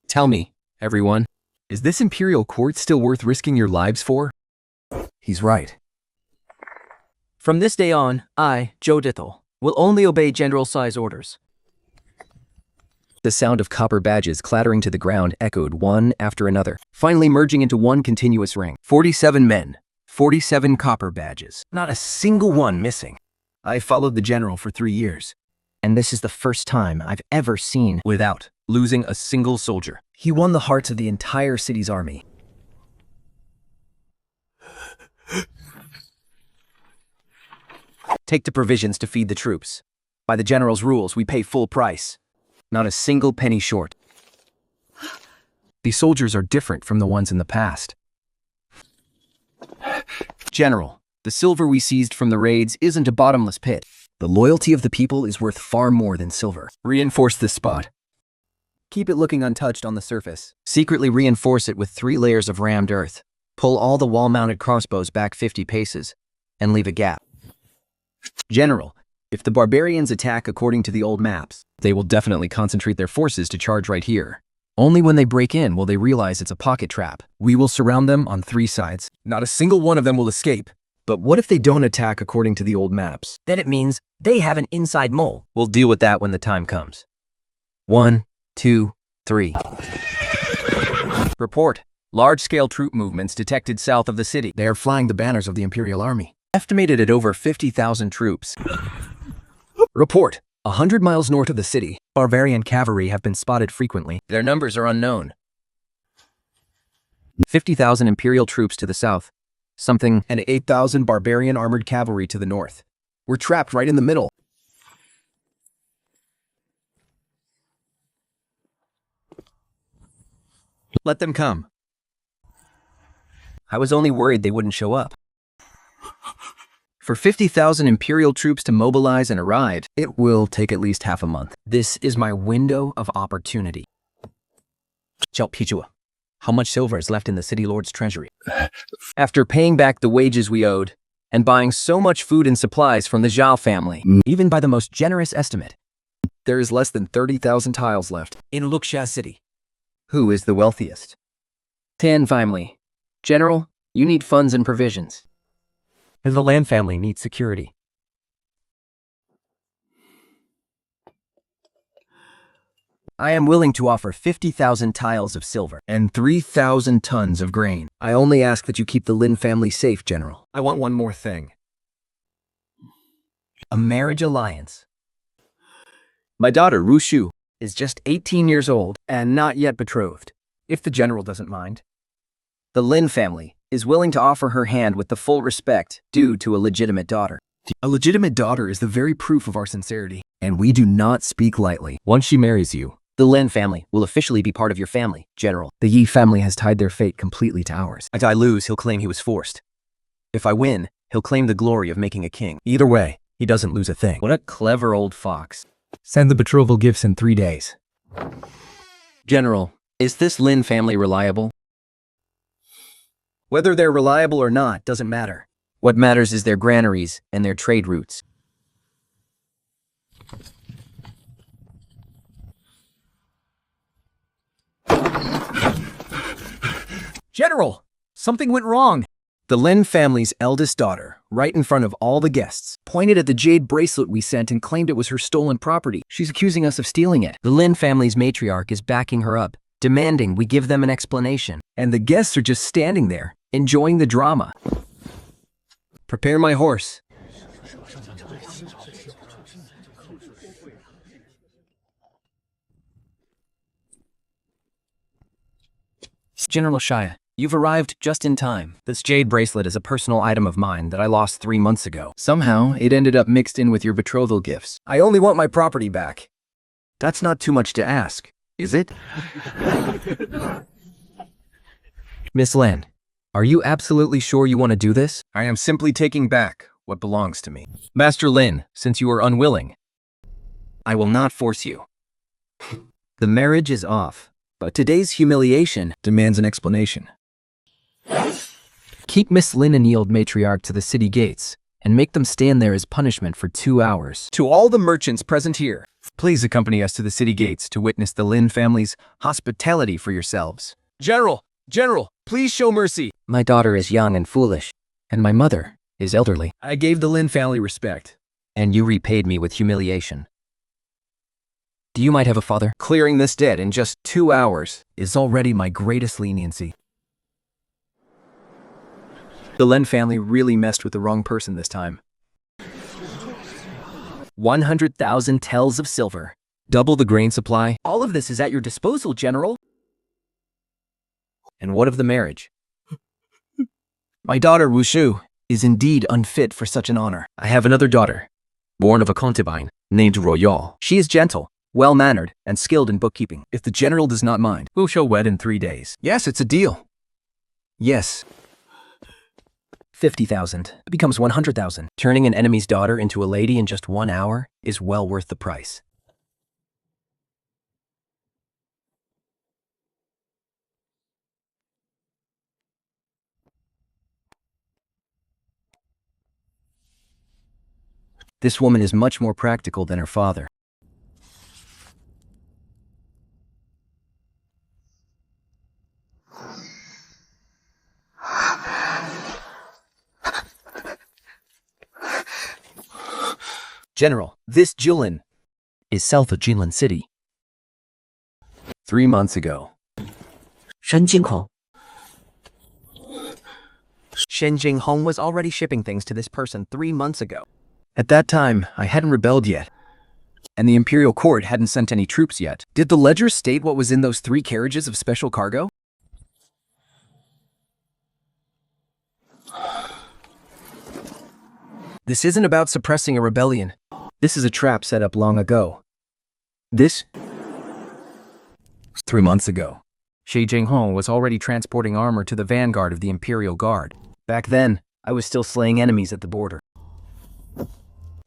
Tell me, everyone, Is this imperial court still worth risking your lives for? He's right. From this day on, I, Zhou Dithel, will only obey General Sai's orders. the sound of copper badges clattering to the ground echoed one after another, finally merging into one continuous ring. 47 men, 47 copper badges. Not a single one missing. I followed the general for 3 years. And this is the first time I've ever seen Without losing a single soldier. he won the hearts of the entire city's army. Take the provisions to feed the troops. By the general's rules, we pay full price. Not a single penny short. These soldiers are different from the ones in the past. General, the silver we seized from the raids isn't a bottomless pit. The loyalty of the people is worth far more than silver. Reinforce this spot. Keep it looking untouched on the surface. Secretly reinforce it with 3 layers of rammed earth. Pull all the wall-mounted crossbows back 50 paces, and leave a gap. General, if the barbarians attack according to the old maps, They will definitely concentrate their forces to charge right here. Only when they break in will they realize it's a pocket trap. We will surround them on 3 sides. Not a single one of them will escape. but what if they don't attack according to the old maps? Then it means they have an inside mole. We'll deal with that when the time comes. 1, 2, 3. Report. Large-scale troop movements detected south of the city. They are flying the banners of the Imperial Army. Estimated at over 50,000 troops. Report. 100 miles north of the city, Barbarian cavalry have been spotted frequently. Their numbers are unknown. 50,000 Imperial troops to the south. Something and 8,000 barbarian armored cavalry to the north. We're trapped right in the middle. Let them come. I was only worried they wouldn't show up. For 50,000 Imperial troops to mobilize and arrive, It will take at least half a month. This is my window of opportunity. 叫皮主, how much silver is left in the city lord's treasury? after paying back the wages we owed, and buying so much food and supplies from the Zhao family, Even by the most generous estimate, There is less than 30,000 tiles left. in Luxia City. who is the wealthiest? Tan family. General, you need funds and provisions. And the Lan family needs security. I am willing to offer 50,000 tiles of silver. And 3,000 tons of grain. I only ask that you keep the Lin family safe, General. I want one more thing. A marriage alliance. My daughter, Ru Shu, is just 18 years old and not yet betrothed. If the general doesn't mind. The Lin family is willing to offer her hand with the full respect due to a legitimate daughter. A legitimate daughter is the very proof of our sincerity. And we do not speak lightly. Once she marries you, The Lin family will officially be part of your family, General. The Yi family has tied their fate completely to ours. If I lose, he'll claim he was forced. If I win, he'll claim the glory of making a king. Either way, he doesn't lose a thing. What a clever old fox. Send the betrothal gifts in 3 days. General, is this Lin family reliable? Whether they're reliable or not doesn't matter. What matters is their granaries and their trade routes. General, something went wrong. The Lin family's eldest daughter, right in front of all the guests, pointed at the jade bracelet we sent and claimed it was her stolen property. She's accusing us of stealing it. The Lin family's matriarch is backing her up, demanding we give them an explanation. And the guests are just standing there, enjoying the drama. Prepare my horse. General Shia, you've arrived just in time. This jade bracelet is a personal item of mine that I lost 3 months ago. Somehow, it ended up mixed in with your betrothal gifts. I only want my property back. That's not too much to ask, is it? Miss Lin, are you absolutely sure you want to do this? I am simply taking back what belongs to me. Master Lin, since you are unwilling, I will not force you. the marriage is off. But today's humiliation demands an explanation. Keep Miss Lin and yield matriarch to the city gates, and make them stand there as punishment for 2 hours. To all the merchants present here, please accompany us to the city gates to witness the Lin family's hospitality for yourselves. General, please show mercy. My daughter is young and foolish, and my mother is elderly. I gave the Lin family respect. And you repaid me with humiliation. Do you might have a father? Clearing this debt in just 2 hours is already my greatest leniency. The Lin family really messed with the wrong person this time. 100,000 tells of silver. Double the grain supply. All of this is at your disposal, General. And what of the marriage? My daughter, Wushu, is indeed unfit for such an honor. I have another daughter, born of a concubine, named Royale. She is gentle, well-mannered, and skilled in bookkeeping. If the general does not mind, we'll show wed in 3 days. Yes, it's a deal. Yes. 50,000 becomes 100,000. Turning an enemy's daughter into a lady in just 1 hour is well worth the price. This woman is much more practical than her father. General, this Jilin Is south of Jinlin City. 3 months ago. Shen Jinghong. Shen Jinghong was already shipping things to this person 3 months ago. At that time, I hadn't rebelled yet, and the Imperial Court hadn't sent any troops yet. Did the ledger state what was in those 3 carriages of special cargo? This isn't about suppressing a rebellion. This is a trap set up long ago. This? 3 months ago. Shi Jinghong was already transporting armor to the vanguard of the Imperial Guard. Back then, I was still slaying enemies at the border.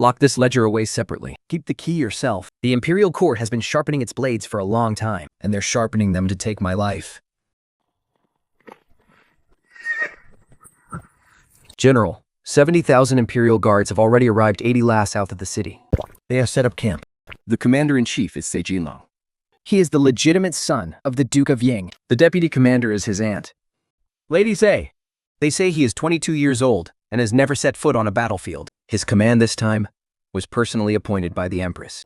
Lock this ledger away separately. Keep the key yourself. The Imperial Court has been sharpening its blades for a long time, and they're sharpening them to take my life. General, 70,000 Imperial Guards have already arrived 80 la south of the city. They have set up camp. The commander-in-chief is Seijinlong. He is the legitimate son of the Duke of Ying. The deputy commander is his aunt. Ladies say. They say he is 22 years old and has never set foot on a battlefield. His command this time was personally appointed by the Empress.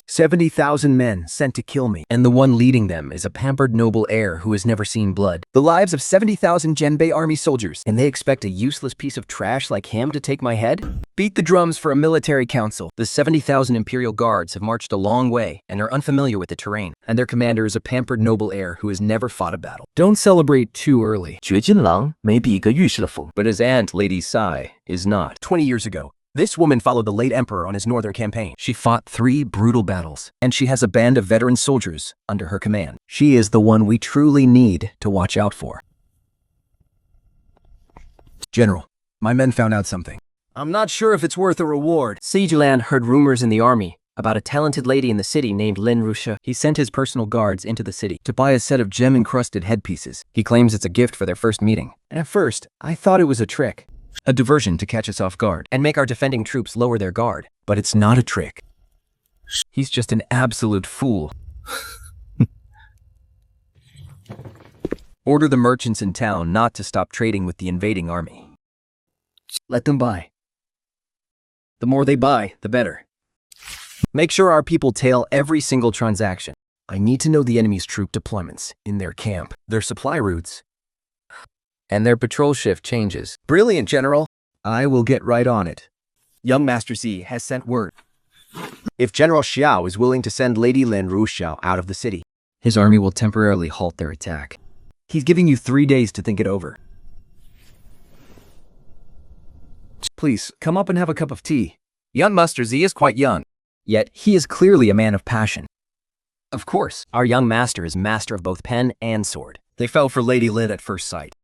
70,000 men sent to kill me, and the one leading them is a pampered noble heir who has never seen blood. The lives of 70,000 Genbei army soldiers, and they expect a useless piece of trash like him to take my head? Beat the drums for a military council. The 70,000 Imperial Guards have marched a long way and are unfamiliar with the terrain, and their commander is a pampered noble heir who has never fought a battle. Don't celebrate too early. 掘金狼没比一个浴室的疯。 But his aunt, Lady Sai, is not. 20 years ago, this woman followed the late emperor on his northern campaign. She fought 3 brutal battles, and she has a band of veteran soldiers under her command. She is the one we truly need to watch out for. General, My men found out something. I'm not sure if it's worth a reward. Exiled heard rumors in the army about a talented lady in the city named Lin Rusha. He sent his personal guards into the city To buy a set of gem-encrusted headpieces. He claims it's a gift for their first meeting. At first, I thought it was a trick. A diversion to catch us off guard. And make our defending troops lower their guard. But it's not a trick. He's just an absolute fool. Order the merchants in town not to stop trading with the invading army. Let them buy. The more they buy, the better. Make sure our people tail every single transaction. I need to know the enemy's troop deployments in their camp, their supply routes, And their patrol shift changes. Brilliant, General. I will get right on it. Young Master Z has sent word. If General Xiao is willing to send Lady Lin Ruxiao out of the city, His army will temporarily halt their attack. he's giving you 3 days to think it over. Please, come up and have a cup of tea. Young Master Z is quite young, yet he is clearly a man of passion. Of course, Our young master is master of both pen and sword. they fell for Lady Lin at first sight.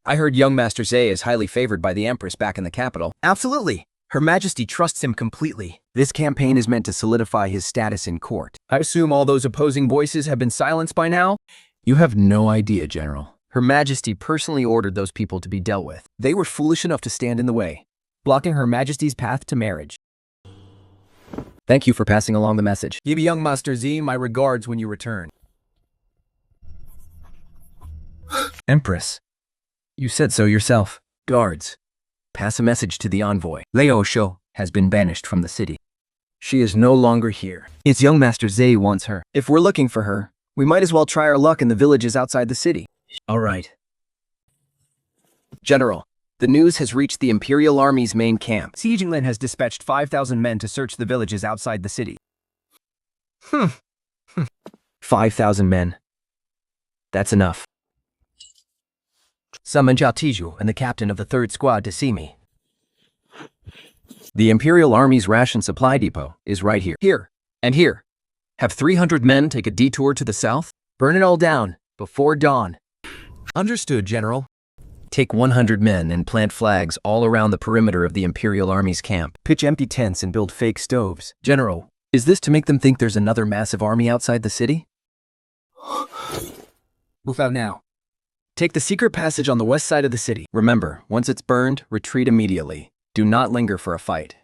I heard young Master Z is highly favored by the Empress back in the capital. Absolutely. Her Majesty trusts him completely. This campaign is meant to solidify his status in court. I assume all those opposing voices have been silenced by now? You have no idea, General. Her Majesty personally ordered those people to be dealt with. They were foolish enough to stand in the way, blocking Her Majesty's path to marriage. Thank you for passing along the message. Give young Master Z my regards when you return. Empress, you said so yourself. Guards, pass a message to the envoy. Leo Shou has been banished from the city. She is no longer here. It's young Master Z wants her. If we're looking for her, we might as well try our luck in the villages outside the city. All right. General, the news has reached the Imperial Army's main camp. Xi Jinglin has dispatched 5,000 men to search the villages outside the city. 5,000 men. That's enough. Summon Zhao Tiju and the captain of the 3rd Squad to see me. The Imperial Army's ration supply depot is right here. Here, and here. Have 300 men take a detour to the south. Burn it all down before dawn. Understood, General. Take 100 men and plant flags all around the perimeter of the Imperial Army's camp. Pitch empty tents and build fake stoves. General, is this to make them think there's another massive army outside the city? Move out now. Take the secret passage on the west side of the city. Remember, once it's burned, retreat immediately. Do not linger for a fight.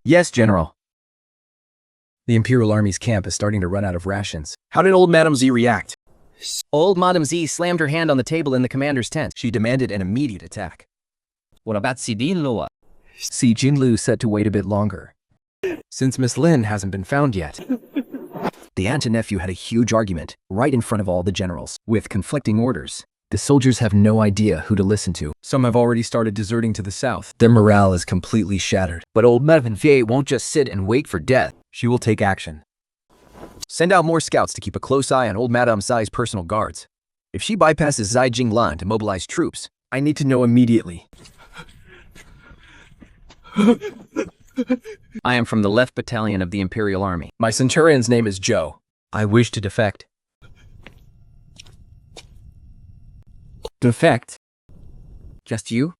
Yes, General. The Imperial Army's camp is starting to run out of rations. How did old Madame Z react? Old Madame Z slammed her hand on the table in the commander's tent. She demanded an immediate attack. What about Sidin Si Jinlu said to wait a bit longer, since Miss Lin hasn't been found yet. The aunt and nephew had a huge argument right in front of all the generals, with conflicting orders. The soldiers have no idea who to listen to. Some have already started deserting to the south. Their morale is completely shattered. But old Madame Fie won't just sit and wait for death. She will take action. Send out more scouts to keep a close eye on old Madame Zai's personal guards. If she bypasses Zai Jinglan to mobilize troops, I need to know immediately. I am from the left battalion of the Imperial Army. My centurion's name is Joe. I wish to defect. Defect? Just you?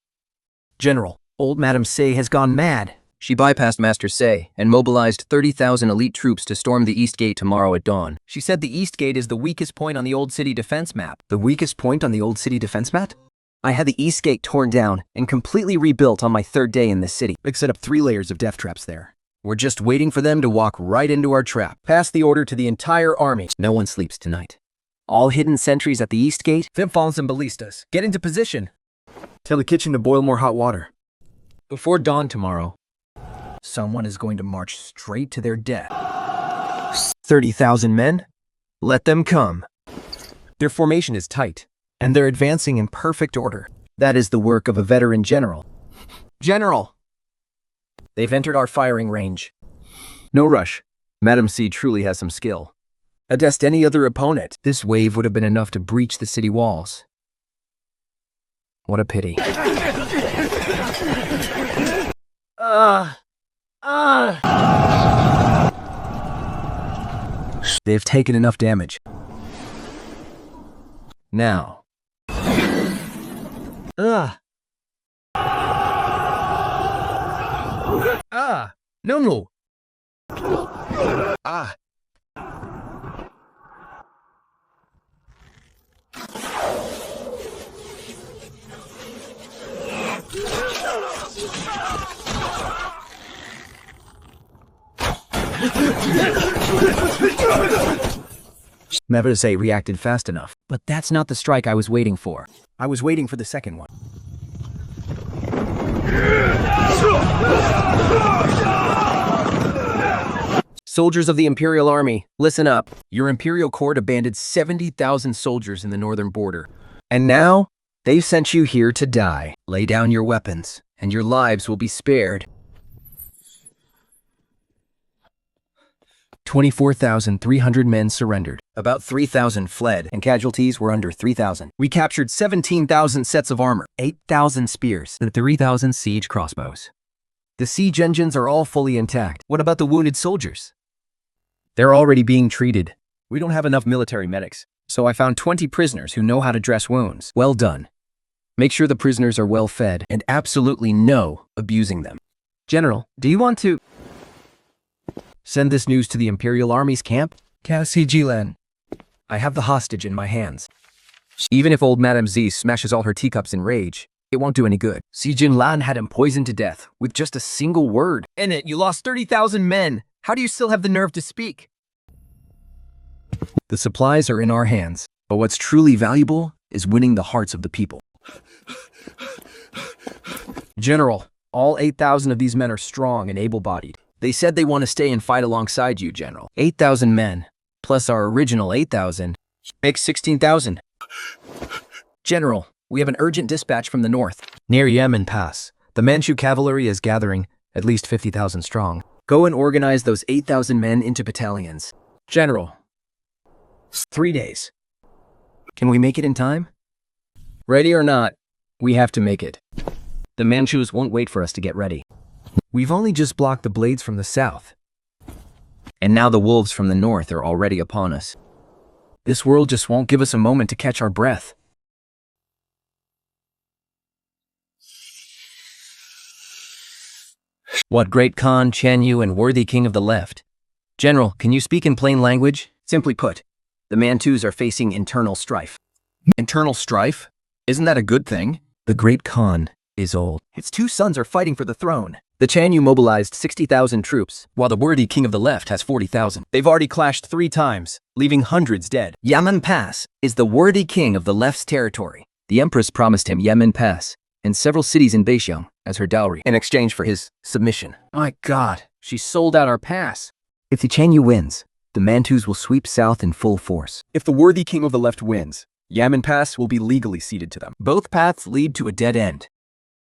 General, old Madame Say has gone mad. She bypassed Master Say and mobilized 30,000 elite troops to storm the East Gate tomorrow at dawn. She said the East Gate is the weakest point on the old city defense map. The weakest point on the old city defense map? I had the East Gate torn down and completely rebuilt on my 3rd day in this city. I set up 3 layers of death traps there. We're just waiting for them to walk right into our trap. Pass the order to the entire army. No one sleeps tonight. All hidden sentries at the East Gate, Fimfons and ballistas, get into position. Tell the kitchen to boil more hot water. Before dawn tomorrow, someone is going to march straight to their death. 30,000 men? Let them come. Their formation is tight, and they're advancing in perfect order. That is the work of a veteran general. General! They've entered our firing range. No rush. Madame C truly has some skill. Against any other opponent, this wave would have been enough to breach the city walls. What a pity. They've taken enough damage. Now. No. Mevase reacted fast enough. But that's not the strike I was waiting for. I was waiting for the second one. Soldiers of the Imperial Army, listen up. Your Imperial Court abandoned 70,000 soldiers in the northern border. And now, they've sent you here to die. Lay down your weapons, and your lives will be spared. 24,300 men surrendered. About 3,000 fled, and casualties were under 3,000. We captured 17,000 sets of armor, 8,000 spears, and 3,000 siege crossbows. The siege engines are all fully intact. What about the wounded soldiers? They're already being treated. We don't have enough military medics, so I found 20 prisoners who know how to dress wounds. Well done. Make sure the prisoners are well fed, and absolutely no abusing them. General, do you want to... Send this news to the Imperial Army's camp? Cassie Jilan. I have the hostage in my hands. Even if old Madame Z smashes all her teacups in rage, it won't do any good. Si Jinlan had him poisoned to death with just a single word. In it, you lost 30,000 men. How do you still have the nerve to speak? The supplies are in our hands, but what's truly valuable is winning the hearts of the people. General, all 8,000 of these men are strong and able-bodied. They said they want to stay and fight alongside you, General. 8,000 men, plus our original 8,000, makes 16,000. General, we have an urgent dispatch from the north. Near Yanmen Pass, the Manchu cavalry is gathering, at least 50,000 strong. Go and organize those 8,000 men into battalions. General, 3 days. Can we make it in time? Ready or not, we have to make it. The Manchus won't wait for us to get ready. We've only just blocked the blades from the south. And now the wolves from the north are already upon us. This world just won't give us a moment to catch our breath. What great Khan, Chen Yu, and worthy king of the left. General, can you speak in plain language? Simply put, the Manchus are facing internal strife. Internal strife? Isn't that a good thing? The great Khan is old. His two sons are fighting for the throne. The Chen Yu mobilized 60,000 troops, while the worthy king of the left has 40,000. They've already clashed 3 times, leaving hundreds dead. Yanmen Pass is the worthy king of the left's territory. The Empress promised him Yanmen Pass and several cities in Beixiang as her dowry in exchange for his submission. My God, she sold out our pass. If the Chen Yu wins, the Manchus will sweep south in full force. If the worthy king of the left wins, Yanmen Pass will be legally ceded to them. Both paths lead to a dead end.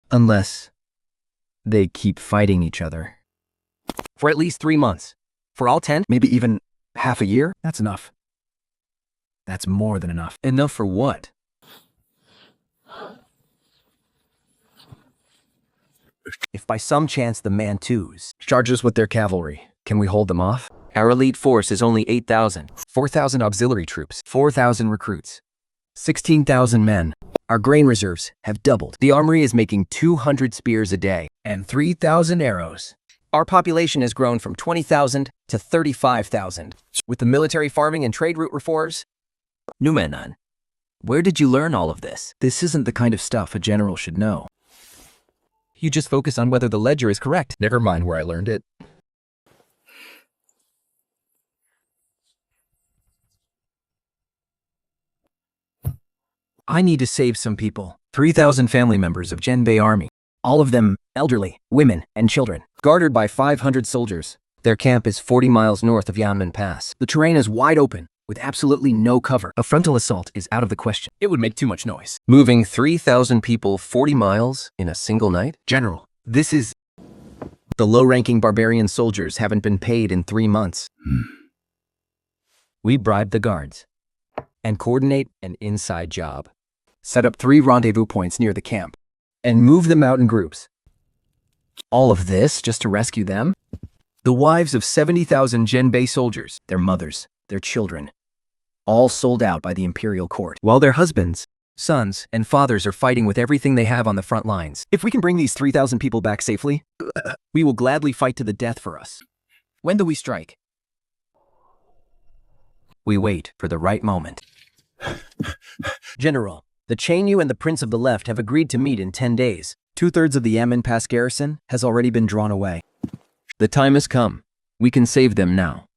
Unless they keep fighting each other. For at least 3 months. For all 10, maybe even half a year? That's enough. That's more than enough. Enough for what? If by some chance the Manchus charge us with their cavalry, can we hold them off? Our elite force is only 8,000. 4,000 auxiliary troops, 4,000 recruits, 16,000 men. Our grain reserves have doubled. The armory is making 200 spears a day and 3,000 arrows. Our population has grown from 20,000 to 35,000. With the military farming and trade route reforms, Numenon, where did you learn all of this? This isn't the kind of stuff a general should know. You just focus on whether the ledger is correct. Never mind where I learned it. I need to save some people. 3,000 family members of Zhenbei army. All of them elderly, women, and children. Guarded by 500 soldiers. Their camp is 40 miles north of Yanmen Pass. The terrain is wide open, with absolutely no cover. A frontal assault is out of the question. It would make too much noise. Moving 3,000 people 40 miles in a single night? General, this is... The low-ranking barbarian soldiers haven't been paid in 3 months. We bribe the guards and coordinate an inside job. Set up 3 rendezvous points near the camp and move them out in groups. All of this just to rescue them? The wives of 70,000 Genbei soldiers, Their mothers, their children, all sold out by the imperial court. while their husbands. Sons and fathers are fighting with everything they have on the front lines. If we can bring these 3,000 people back safely, we will gladly fight to the death for us. When do we strike? We wait for the right moment. General, the Chainyu and the Prince of the Left have agreed to meet in 10 days. 2/3 of the Yanmen Pass garrison has already been drawn away. The time has come. We can save them now.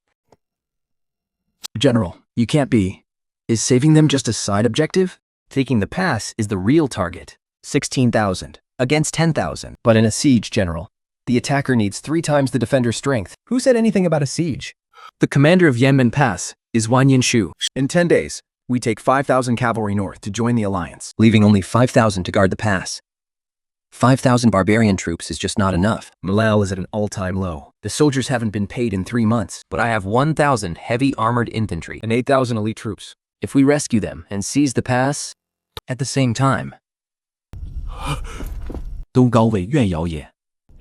General, you can't be. Is saving them just a side objective? Taking the pass is the real target. 16,000 against 10,000. But in a siege, General, the attacker needs 3 times the defender's strength. Who said anything about a siege? The commander of Yanmen Pass is Wanyan Shu, In 10 days, we take 5,000 cavalry north to join the alliance. leaving only 5,000 to guard the pass. 5,000 barbarian troops is just not enough. Morale is at an all-time low. The soldiers haven't been paid in 3 months. But I have 1,000 heavy armored infantry. And 8,000 elite troops. If we rescue them and seize the pass at the same time,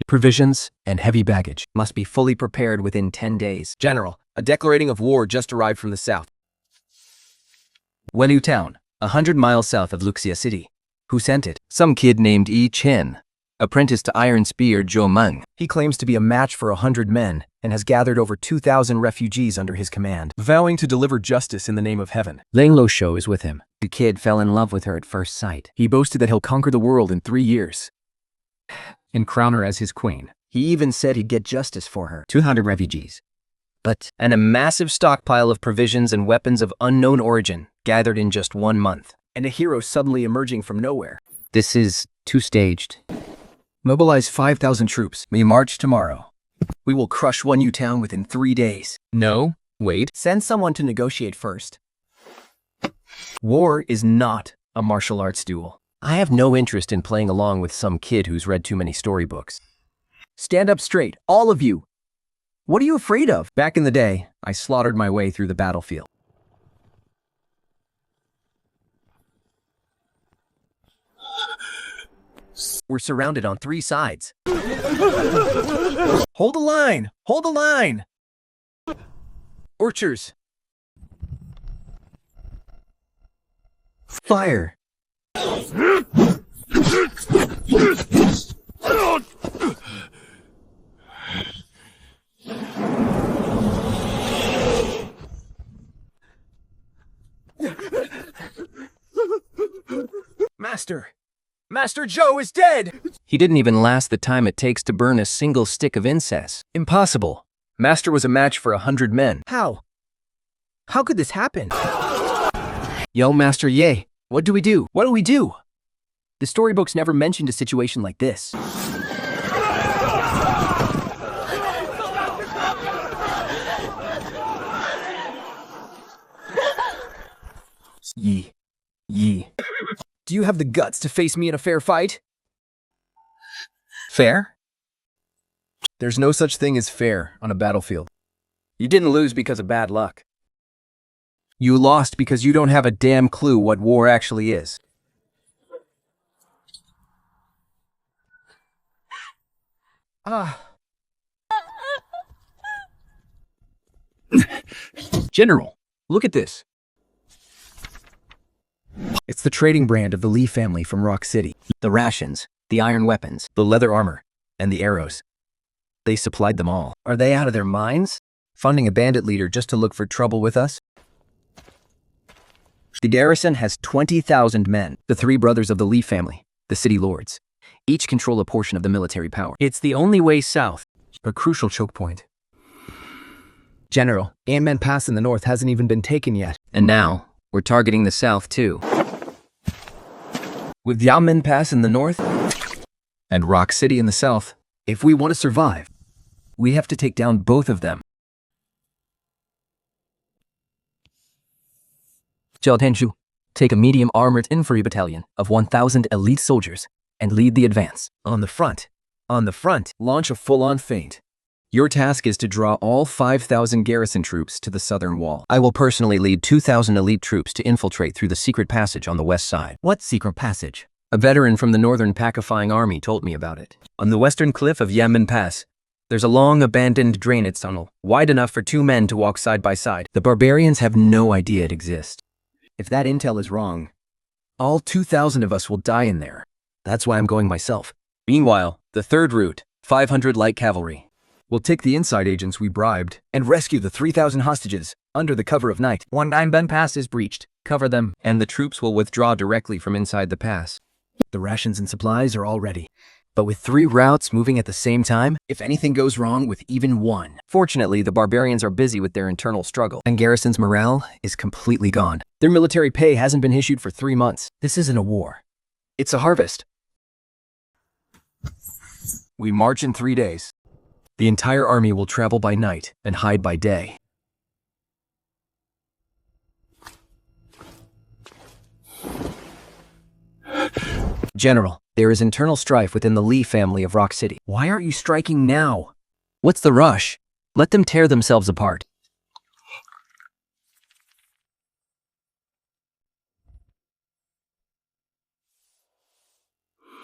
Provisions and heavy baggage. Must be fully prepared within 10 days. General, a declaration of war just arrived from the south. Welu town, 100 miles south of Luxia City. Who sent it? some kid named Yi Chen, apprentice to Iron Spear Zhou Meng. He claims to be a match for 100 men and has gathered over 2,000 refugees under his command, vowing to deliver justice in the name of heaven. Lang Lo Shou is with him. The kid fell in love with her at first sight. He boasted that he'll conquer the world in 3 years. And crown her as his queen. He even said he'd get justice for her. 200 refugees. And a massive stockpile of provisions and weapons of unknown origin gathered in just 1 month. And a hero suddenly emerging from nowhere. This is too staged. Mobilize 5,000 troops. We march tomorrow. We will crush Wonyu town within 3 days. No, wait. Send someone to negotiate first. War is not a martial arts duel. I have no interest in playing along with some kid who's read too many storybooks. Stand up straight, all of you. What are you afraid of? Back in the day, I slaughtered my way through the battlefield. We're surrounded on 3 sides. Hold the line! Hold the line! Archers! Fire! Master! Master Zhou is dead! He didn't even last the time it takes to burn a single stick of incense. Impossible. Master was a match for 100 men. How? How could this happen? Yo, Master Ye, what do we do? What do we do? The storybooks never mentioned a situation like this. Yi. Do you have the guts to face me in a fair fight? Fair? There's no such thing as fair on a battlefield. You didn't lose because of bad luck. You lost because you don't have a damn clue what war actually is. General, look at this. It's the trading brand of the Lee family from Rock City. The rations, the iron weapons. The leather armor, and the arrows. They supplied them all. Are they out of their minds? Funding a bandit leader just to look for trouble with us? The garrison has 20,000 men. The 3 brothers of the Lee family, the city lords. Each control a portion of the military power. It's the only way south. A crucial choke point. General, Yanmen Pass in the north hasn't even been taken yet. And now, we're targeting the south too. With Yanmen Pass in the north and Rock City in the south, if we want to survive, we have to take down both of them. Zhao Tianshu, take a medium armored infantry battalion of 1,000 elite soldiers and lead the advance. On the front, launch a full-on feint. Your task is to draw all 5,000 garrison troops to the southern wall. I will personally lead 2,000 elite troops to infiltrate through the secret passage on the west side. What secret passage? A veteran from the northern pacifying army told me about it. On the western cliff of Yanmen Pass, there's a long abandoned drainage tunnel, wide enough for 2 men to walk side by side. The barbarians have no idea it exists. If that intel is wrong, all 2,000 of us will die in there. That's why I'm going myself. Meanwhile, the third route, 500 light cavalry, We'll take the inside agents we bribed and rescue the 3,000 hostages under the cover of night. Yanmen Pass is breached. Cover them. And the troops will withdraw directly from inside the pass. The rations and supplies are all ready. But with 3 routes moving at the same time, If anything goes wrong with even one, fortunately, the barbarians are busy with their internal struggle, and Garrison's morale is completely gone. Their military pay hasn't been issued for 3 months. this isn't a war. It's a harvest. We march in 3 days. The entire army will travel by night and hide by day. General, there is internal strife within the Lee family of Rock City. Why aren't you striking now? What's the rush? Let them tear themselves apart.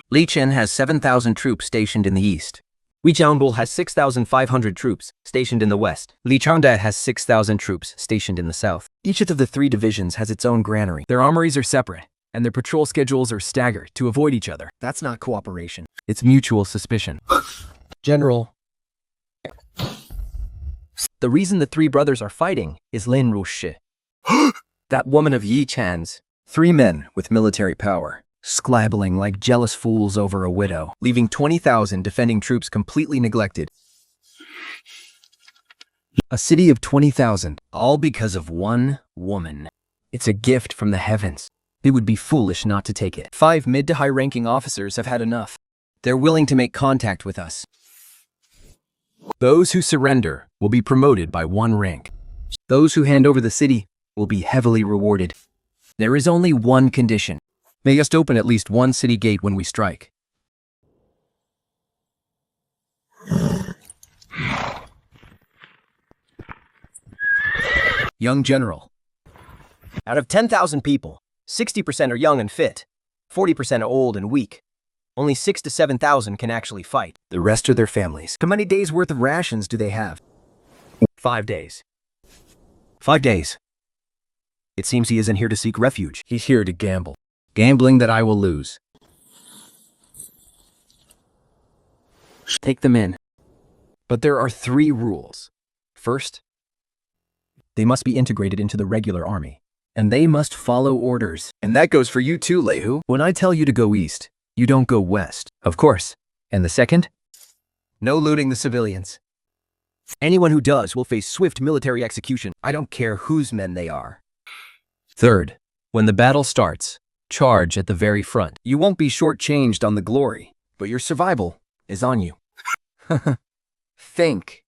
Li Chen has 7,000 troops stationed in the east. Wei Jiangbul has 6,500 troops stationed in the west. Li Changda has 6,000 troops stationed in the south. Each of the 3 divisions has its own granary. Their armories are separate, and their patrol schedules are staggered to avoid each other. That's not cooperation. It's mutual suspicion. General. The reason the 3 brothers are fighting is Lin Rushi. That woman of Yi Chan's. 3 men with military power, sklabbling like jealous fools over a widow, Leaving 20,000 defending troops completely neglected. a city of 20,000. All because of one woman. It's a gift from the heavens. They would be foolish not to take it. 5 mid to high-ranking officers have had enough. They're willing to make contact with us. Those who surrender will be promoted by 1 rank. Those who hand over the city will be heavily rewarded. There is only one condition. They must open at least 1 city gate when we strike. Young General, Out of 10,000 people, 60% are young and fit, 40% are old and weak. Only 6 to 7,000 can actually fight. the rest are their families. How many days' worth of rations do they have? 5 days. 5 days. It seems he isn't here to seek refuge. He's here to gamble. Gambling that I will lose. Take them in. But there are 3 rules. First, they must be integrated into the regular army, and they must follow orders. And that goes for you too, Lehu. When I tell you to go east, you don't go west. Of course. And the second? No looting the civilians. Anyone who does will face swift military execution. I don't care whose men they are. Third, when the battle starts, charge at the very front. You won't be shortchanged on the glory, but your survival is on you. Think.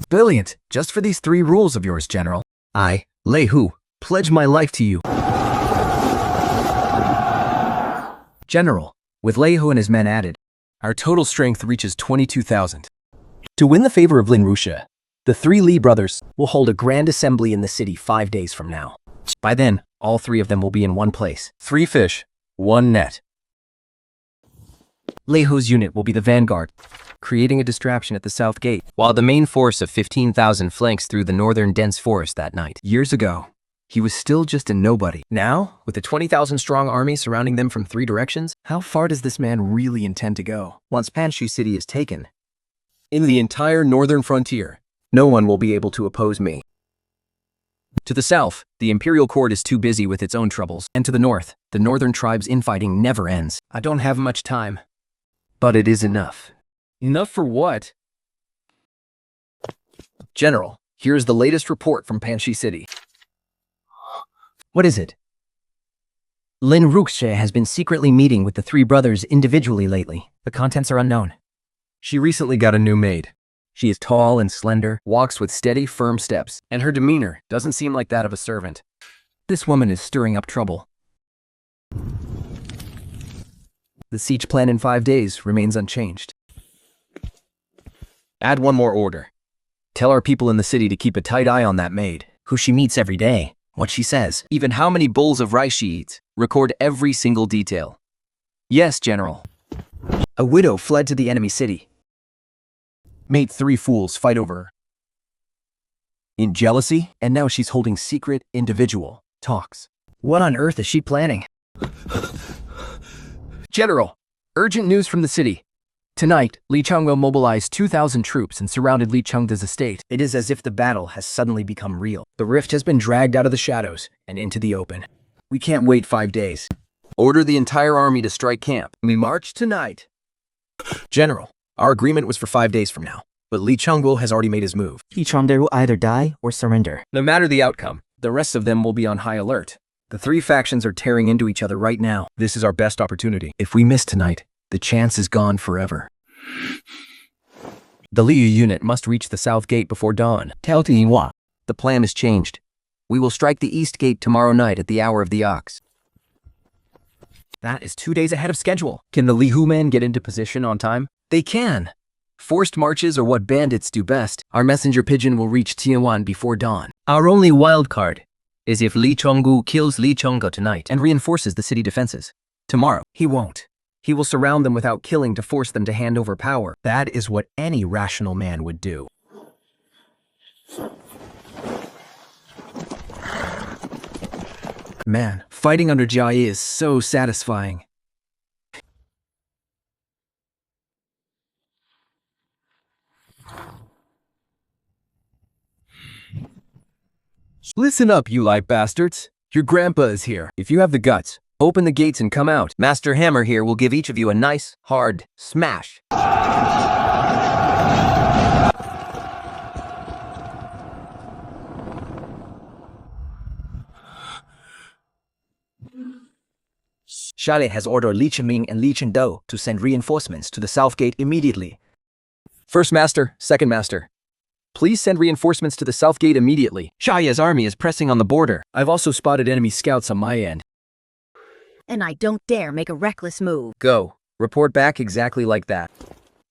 Brilliant. Just for these 3 rules of yours, General. I, Lehu, pledge my life to you. General, with Lehu and his men added, our total strength reaches 22,000. To win the favor of Lin Rusha, the 3 Li brothers will hold a grand assembly in the city 5 days from now. By then, all 3 of them will be in one place. 3 fish, 1 net. Lehu's unit will be the vanguard, Creating a distraction at the south gate, while the main force of 15,000 flanks through the northern dense forest that night. Years ago, he was still just a nobody. Now, with a 20,000 strong army surrounding them from 3 directions, How far does this man really intend to go? once Panshu City is taken, In the entire northern frontier, no one will be able to oppose me. To the south, the imperial court is too busy with its own troubles. And to the north, the northern tribes' infighting never ends. I don't have much time. But it is enough. Enough for what? General, Here's the latest report from Panshi City. what is it? Lin Ruxie has been secretly meeting with the 3 brothers individually lately. The contents are unknown. She recently got a new maid. She is tall and slender. Walks with steady, firm steps, and her demeanor doesn't seem like that of a servant. This woman is stirring up trouble. The siege plan in 5 days remains unchanged. Add 1 more order. Tell our people in the city to keep a tight eye on that maid. Who she meets every day. what she says, even how many bowls of rice she eats. Record every single detail. Yes, General. A widow fled to the enemy city. Made 3 fools fight over her. In jealousy, and now she's holding secret individual talks. What on earth is she planning? General, urgent news from the city. Tonight, Li Cheng will mobilize 2,000 troops and surrounded Li Chengda's estate. It is as if the battle has suddenly become real. The rift has been dragged out of the shadows and into the open. We can't wait 5 days. Order the entire army to strike camp. We march tonight. General, our agreement was for 5 days from now, but Li Chengguo has already made his move. Li Chengde will either die or surrender. No matter the outcome, the rest of them will be on high alert. The 3 factions are tearing into each other right now. This is our best opportunity. If we miss tonight, the chance is gone forever. The Liu unit must reach the south gate before dawn. The plan is changed. We will strike the east gate tomorrow night at the hour of the ox. That is 2 days ahead of schedule. Can the Li Hu men get into position on time? They can. Forced marches are what bandits do best. Our messenger pigeon will reach Tianwan before dawn. Our only wild card is if Li Chenggu kills Li Chengge tonight and reinforces the city defenses. Tomorrow. He won't. He will surround them without killing to force them to hand over power. That is what any rational man would do. Man, fighting under Jia Yi is so satisfying. Listen up, you light bastards. Your grandpa is here. If you have the guts, open the gates and come out. Master Hammer here will give each of you a nice, hard smash. Shale has ordered Li Chiming and Li Chengdou to send reinforcements to the south gate immediately. First Master, Second Master, please send reinforcements to the south gate immediately. Shaya's army is pressing on the border. I've also spotted enemy scouts on my end. And I don't dare make a reckless move. Go. Report back exactly like that.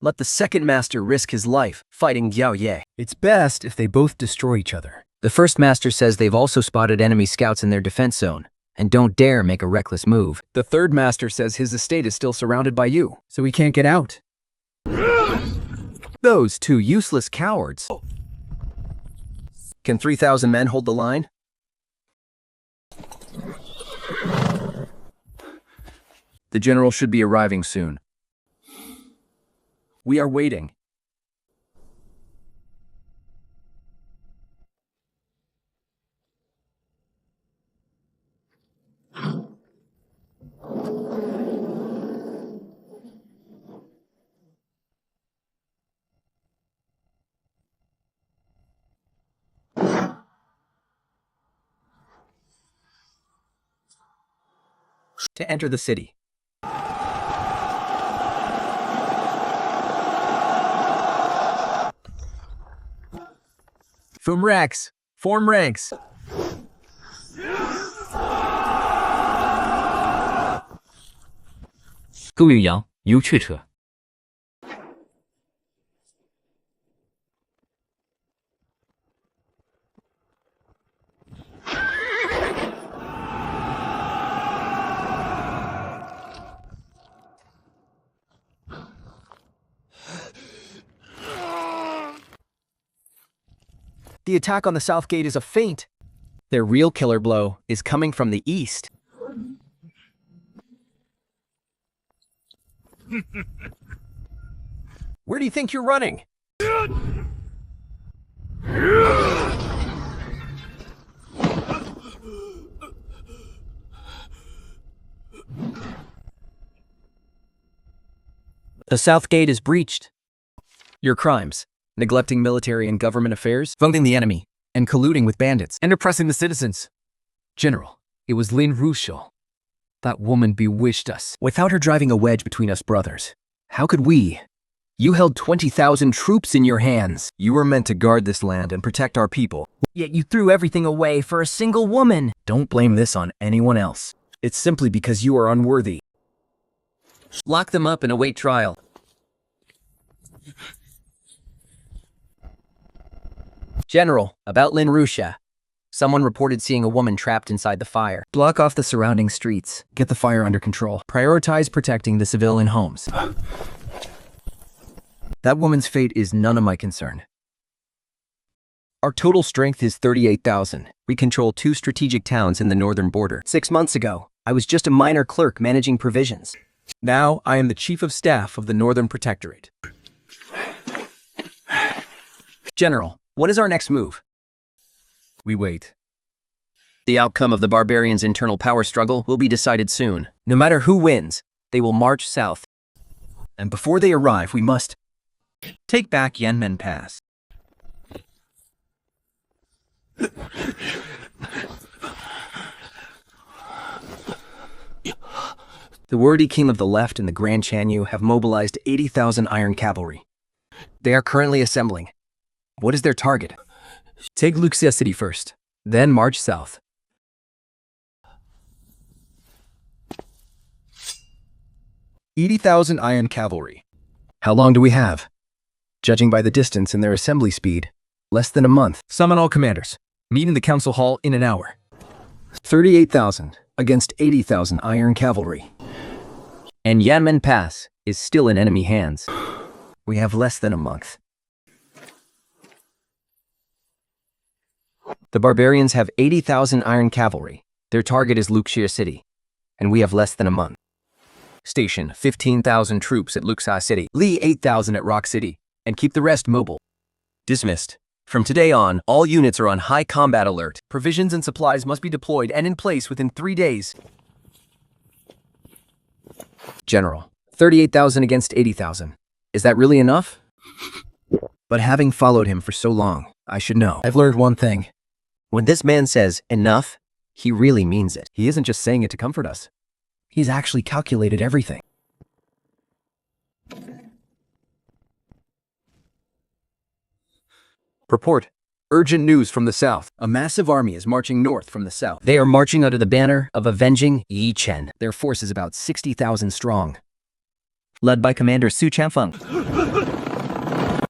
Let the Second Master risk his life fighting Jiao Ye. It's best if they both destroy each other. The First Master says they've also spotted enemy scouts in their defense zone and don't dare make a reckless move. The Third Master says his estate is still surrounded by you, so he can't get out. Those 2 useless cowards. Can 3,000 men hold the line? The general should be arriving soon. We are waiting. To enter the city. Form ranks. Form ranks. 勾云阳，由雀车。The attack on the south gate is a feint. Their real killer blow is coming from the east. Where do you think you're running? The south gate is breached. Your crimes: neglecting military and government affairs, funding the enemy, and colluding with bandits, and oppressing the citizens. General, it was Lin Rushou. That woman bewitched us. Without her driving a wedge between us brothers, how could we? You held 20,000 troops in your hands. You were meant to guard this land and protect our people. Yet you threw everything away for a single woman. Don't blame this on anyone else. It's simply because you are unworthy. Lock them up and await trial. General, about Lin Rushou. Someone reported seeing a woman trapped inside the fire. Block off the surrounding streets. Get the fire under control. Prioritize protecting the civilian homes. That woman's fate is none of my concern. Our total strength is 38,000. We control 2 strategic towns in the northern border. 6 months ago, I was just a minor clerk managing provisions. Now, I am the Chief of Staff of the Northern Protectorate. General, what is our next move? We wait. The outcome of the barbarians' internal power struggle will be decided soon. No matter who wins, they will march south. And before they arrive, we must take back Yanmen Pass. The wordy king of the left and the Grand Chanyu have mobilized 80,000 iron cavalry. They are currently assembling. What is their target? Take Luxia City first, then march south. 80,000 iron cavalry. How long do we have? Judging by the distance and their assembly speed, less than a month. Summon all commanders. Meet in the council hall in an hour. 38,000 against 80,000 iron cavalry. And Yanmen Pass is still in enemy hands. We have less than a month. The barbarians have 80,000 iron cavalry. Their target is Luxia City, and we have less than a month. Station 15,000 troops at Luxia City, Lee 8,000 at Rock City, and keep the rest mobile. Dismissed. From today on, all units are on high combat alert. Provisions and supplies must be deployed and in place within 3 days. General, 38,000 against 80,000. Is that really enough? But having followed him for so long, I should know. I've learned one thing. When this man says enough, he really means it. He isn't just saying it to comfort us. He's actually calculated everything. Report. Urgent news from the south. A massive army is marching north from the south. They are marching under the banner of avenging Yi Chen. Their force is about 60,000 strong. Led by Commander Su Chanfeng.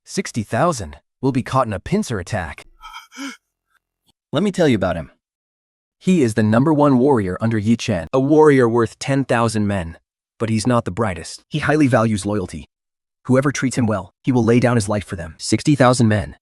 60,000? We'll be caught in a pincer attack. Let me tell you about him. He is the #1 warrior under Yi Chen, a warrior worth 10,000 men. But he's not the brightest. He highly values loyalty. Whoever treats him well, he will lay down his life for them. 60,000 men.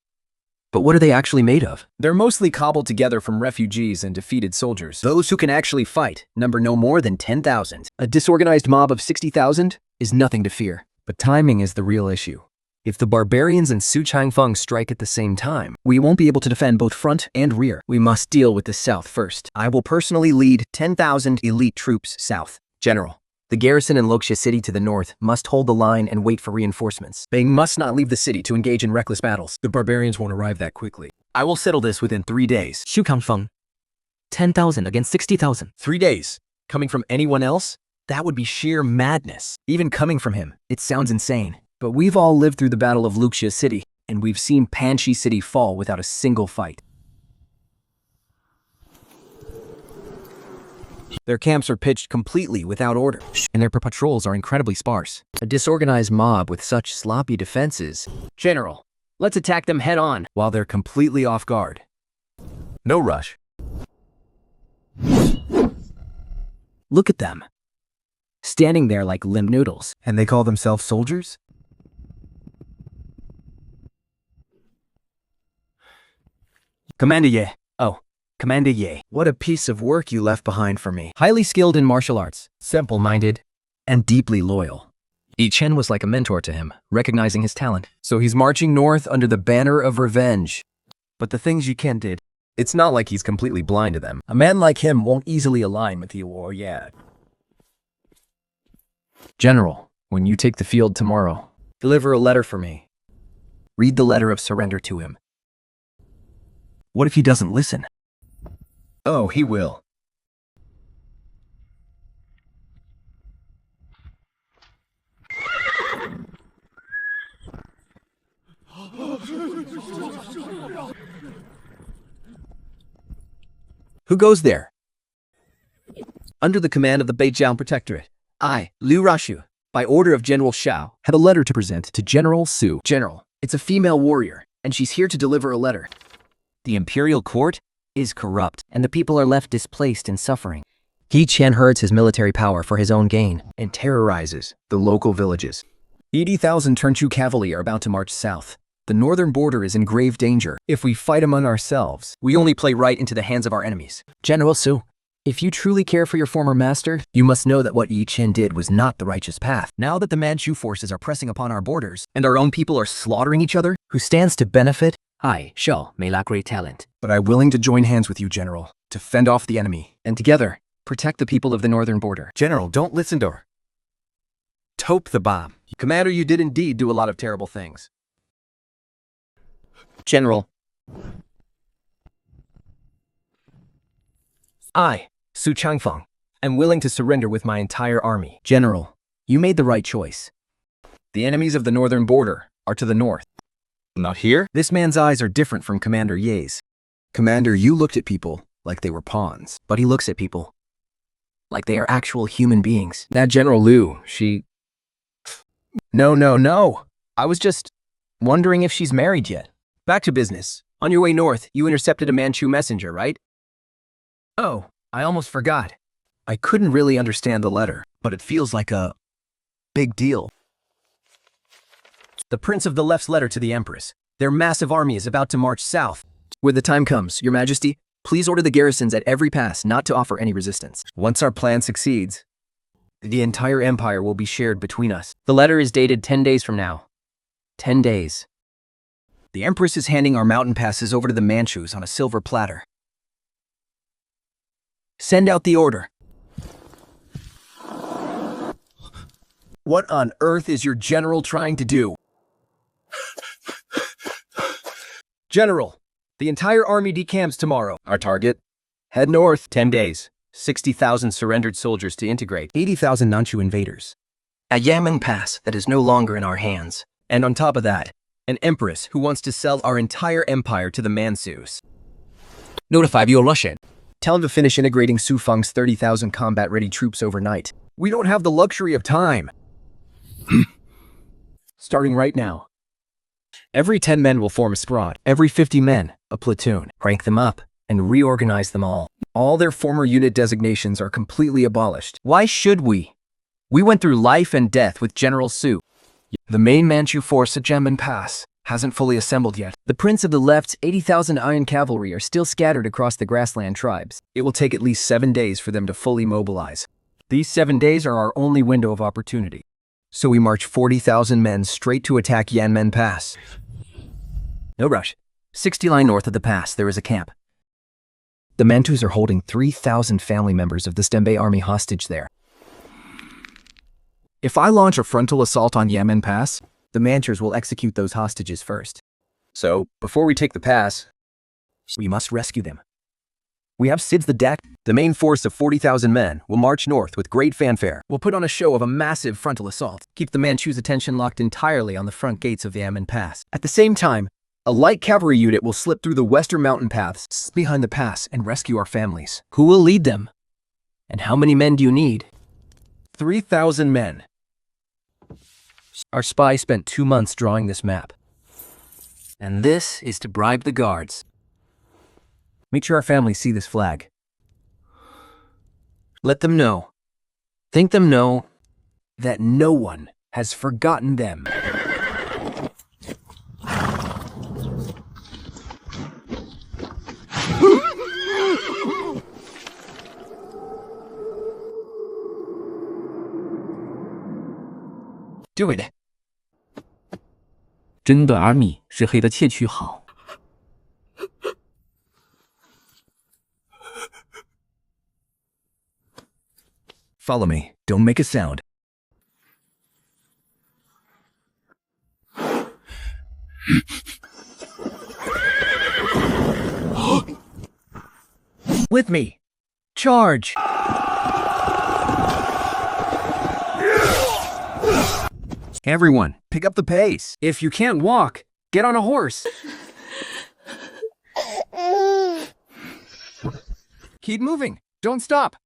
But what are they actually made of? They're mostly cobbled together from refugees and defeated soldiers. Those who can actually fight number no more than 10,000. A disorganized mob of 60,000 is nothing to fear. But timing is the real issue. If the barbarians and Su Changfeng strike at the same time, We won't be able to defend both front and rear. we must deal with the south first. I will personally lead 10,000 elite troops south. General, the garrison in Luxia City to the north must hold the line and wait for reinforcements. They must not leave the city to engage in reckless battles. The barbarians won't arrive that quickly. I will settle this within 3 days. Xu Kangfeng. 10,000 against 60,000. 3 days. Coming from anyone else? That would be sheer madness. Even coming from him, it sounds insane. But we've all lived through the Battle of Luxia City, and we've seen Panchi City fall without a single fight. Their camps are pitched completely without order, and their patrols are incredibly sparse. A disorganized mob with such sloppy defenses. General, let's attack them head on. While they're completely off guard. No rush. Look at them. Standing there like limp noodles. And they call themselves soldiers? Commander Ye. Oh, Commander Ye. What a piece of work you left behind for me. Highly skilled in martial arts, simple-minded, And deeply loyal. Yi Chen was like a mentor to him, recognizing his talent. So he's marching north under the banner of revenge. But the things you Ken did, It's not like he's completely blind to them. A man like him won't easily align with the war yet. General, when you take the field tomorrow, Deliver a letter for me. Read the letter of surrender to him. what if he doesn't listen? Oh, he will. who goes there? Under the command of the Beijiang Protectorate, I, Liu Rashu, by order of General Xiao, had a letter to present to General Su. General, it's a female warrior, and she's here to deliver a letter. The imperial court? is corrupt, and the people are left displaced and suffering. He Qian herds his military power for his own gain and terrorizes the local villages. 80,000 Turnchu cavalry are about to march south. The northern border is in grave danger. If we fight among ourselves, We only play right into the hands of our enemies. General Su, if you truly care for your former master, you must know that what Yi Qian did was not the righteous path. Now that the Manchu forces are pressing upon our borders and our own people are slaughtering each other, who stands to benefit? I, Shao, may lack great talent. But I'm willing to join hands with you, General, to fend off the enemy. and together, protect the people of the northern border. General, don't listen to her. Tope the bomb. Commander, you did indeed do a lot of terrible things. General. I, Su Changfeng, am willing to surrender with my entire army. General, you made the right choice. The enemies of the northern border are to the north. Not here? This man's eyes are different from Commander Ye's. Commander, you looked at people like they were pawns. But he looks at people like they are actual human beings. That General Liu, she... No. I was just wondering if she's married yet. Back to business. On your way north, you intercepted a Manchu messenger, right? Oh, I almost forgot. I couldn't really understand the letter, but it feels like a big deal. The Prince of the Left's letter to the Empress. Their massive army is about to march south. When the time comes, Your Majesty, please order the garrisons at every pass not to offer any resistance. Once our plan succeeds, the entire empire will be shared between us. The letter is dated 10 days from now. 10 days. The Empress is handing our mountain passes over to the Manchus on a silver platter. Send out the order. what on earth is your general trying to do? General, the entire army decamps tomorrow. Our target? Head north, 10 days. 60,000 surrendered soldiers to integrate. 80,000 Nanchu invaders. A Yanmen Pass that is no longer in our hands. And on top of that, an empress who wants to sell our entire empire to the Manchus. Notify your Russian. Tell him to finish integrating Su Feng's 30,000 combat-ready troops overnight. We don't have the luxury of time. Starting right now. Every 10 men will form a sprod. Every 50 men, a platoon. Rank them up and reorganize them all. All their former unit designations are completely abolished. Why should we? We went through life and death with General Su. The main Manchu force at Yanmen Pass hasn't fully assembled yet. The Prince of the Left's 80,000 iron cavalry are still scattered across the grassland tribes. It will take at least 7 days for them to fully mobilize. These 7 days are our only window of opportunity. So we march 40,000 men straight to attack Yanmen Pass. No rush. 60 line north of the pass, there is a camp. The Manchus are holding 3,000 family members of the Stembe army hostage there. If I launch a frontal assault on Yanmen Pass, the Manchus will execute those hostages first. So, before we take the pass, we must rescue them. We have Sid's the Dak. The main force of 40,000 men will march north with great fanfare. We'll put on a show of a massive frontal assault. Keep the Manchus' attention locked entirely on the front gates of the Yanmen Pass. At the same time, a light cavalry unit will slip through the western mountain paths behind the pass and rescue our families. Who will lead them? And how many men do you need? 3,000 men. Our spy spent 2 months drawing this map. And this is to bribe the guards. Make sure our families see this flag. Let them know. Think them know that no one has forgotten them. Do it. 真的 Army 是黑的窃取好。Follow me. Don't make a sound. With me. Charge! Everyone, pick up the pace. If you can't walk, get on a horse. Keep moving. Don't stop.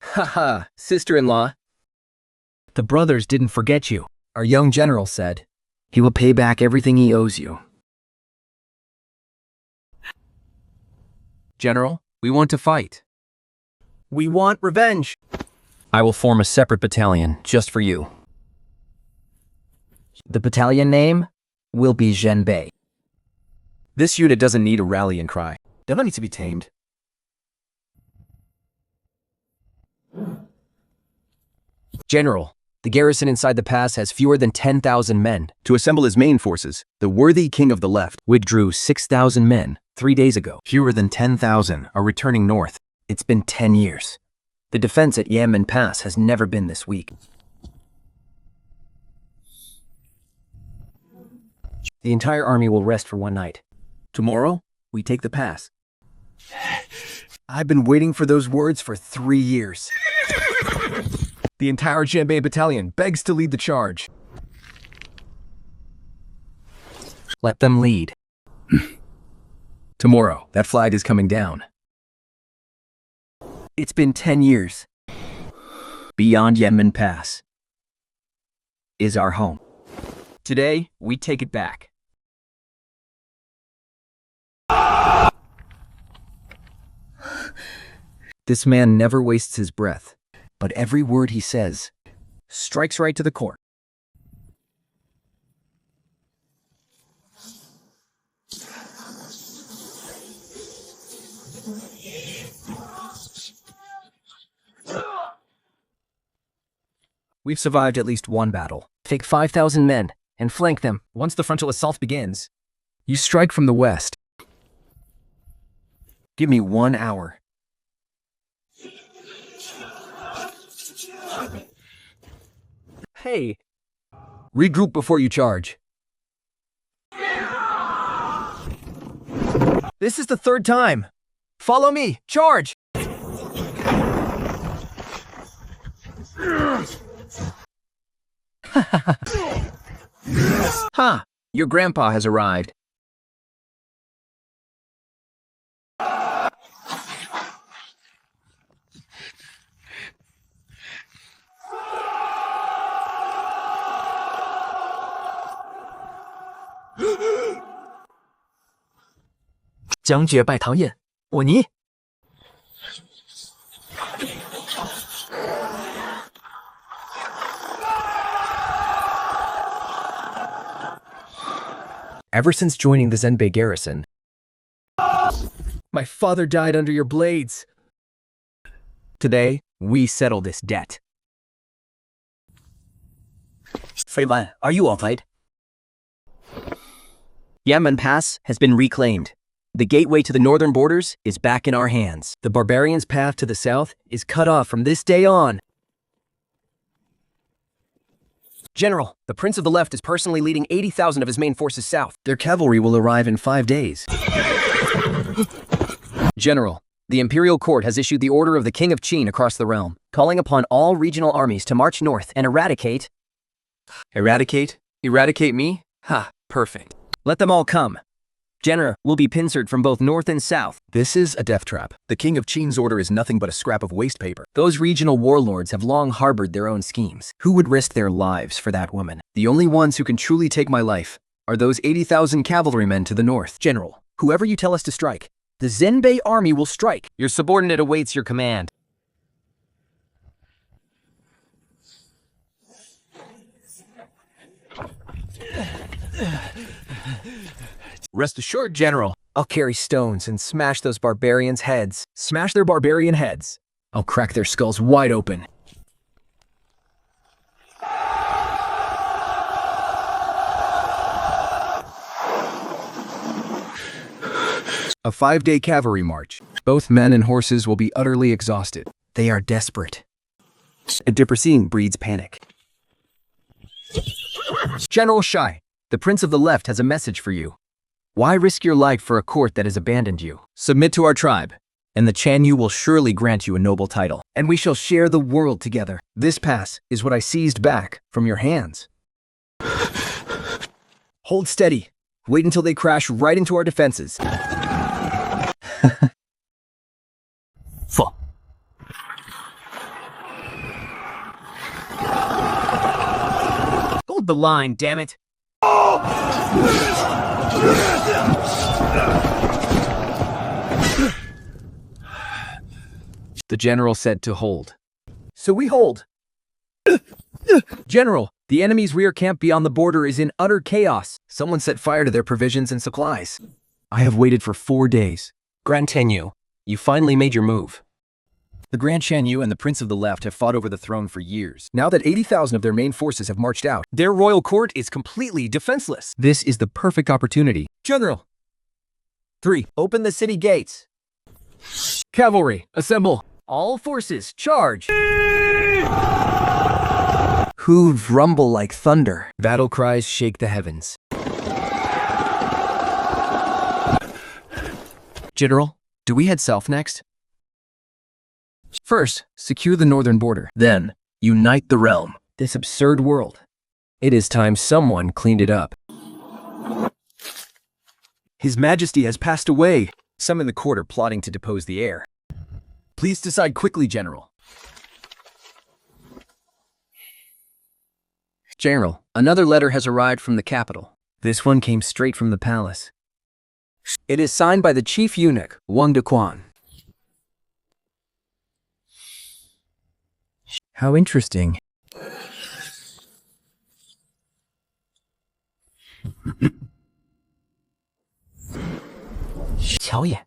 Haha, sister-in-law. The brothers didn't forget you. Our young general said he will pay back everything he owes you. General, we want to fight. We want revenge. I will form a separate battalion just for you. The battalion name will be Zhenbei. This unit doesn't need a rallying cry. They don't need to be tamed. General, the garrison inside the pass has fewer than 10,000 men. To assemble his main forces, the worthy king of the left Withdrew 6,000 men 3 days ago. fewer than 10,000 are returning north. It's been 10 years. The defense at Yanmen Pass has never been this weak. The entire army will rest for one night. Tomorrow, we take the pass. I've been waiting for those words for 3 years. The entire Zhenbei battalion begs to lead the charge. Let them lead. Tomorrow, that flag is coming down. It's been 10 years. Beyond Yanmen Pass is our home. Today, we take it back. This man never wastes his breath, but every word he says strikes right to the core. We've survived at least one battle. Take 5,000 men and flank them. Once the frontal assault begins, you strike from the west. Give me 1 hour. Hey, regroup before you charge. This is the 3rd time. Follow me, charge! Ha! Your grandpa has arrived. Jiang Jie拜堂宴，我尼。Ever since joining the Zhenbei garrison, my father died under your blades. Today, we settle this debt. Fei Lan, are you all right? Yanmen Pass has been reclaimed. The gateway to the northern borders is back in our hands. The barbarians' path to the south is cut off from this day on. General, the Prince of the Left is personally leading 80,000 of his main forces south. Their cavalry will arrive in 5 days. General, the Imperial Court has issued the order of the King of Qin across the realm, calling upon all regional armies to march north and eradicate... Eradicate? Eradicate me? Ha, perfect. Let them all come. General will be pincered from both north and south. This is a death trap. The king of Qin's order is nothing but a scrap of waste paper. Those regional warlords have long harbored their own schemes. Who would risk their lives for that woman? The only ones who can truly take my life are those 80,000 cavalrymen to the north. General, whoever you tell us to strike, the Zhenbei army will strike. Your subordinate awaits your command. Rest assured, General, I'll carry stones and smash those barbarians' heads. Smash their barbarian heads. I'll crack their skulls wide open. A 5-day cavalry march. Both men and horses will be utterly exhausted. They are desperate. A Dipperseeing breeds panic. General Shai, the Prince of the Left has a message for you. Why risk your life for a court that has abandoned you? Submit to our tribe, and the Chanyu will surely grant you a noble title, and we shall share the world together. This pass is what I seized back from your hands. Hold steady. Wait until they crash right into our defenses. Hold the line, damn it. The general said to hold. So we hold. General, the enemy's rear camp beyond the border is in utter chaos. Someone set fire to their provisions and supplies. I have waited for 4 days. Grand Tenyu, you finally made your move. The Grand Shan Yu and the Prince of the Left have fought over the throne for years. Now that 80,000 of their main forces have marched out, their royal court is completely defenseless. This is the perfect opportunity. General. 3. Open the city gates. Cavalry, assemble. All forces, charge. Hooves rumble like thunder. Battle cries shake the heavens. General, do we head south next? First, secure the northern border. Then, unite the realm. This absurd world. It is time someone cleaned it up. His Majesty has passed away. Some in the court are plotting to depose the heir. Please decide quickly, General. General, another letter has arrived from the capital. This one came straight from the palace. It is signed by the chief eunuch, Wang Dequan. How interesting. 瞧一眼。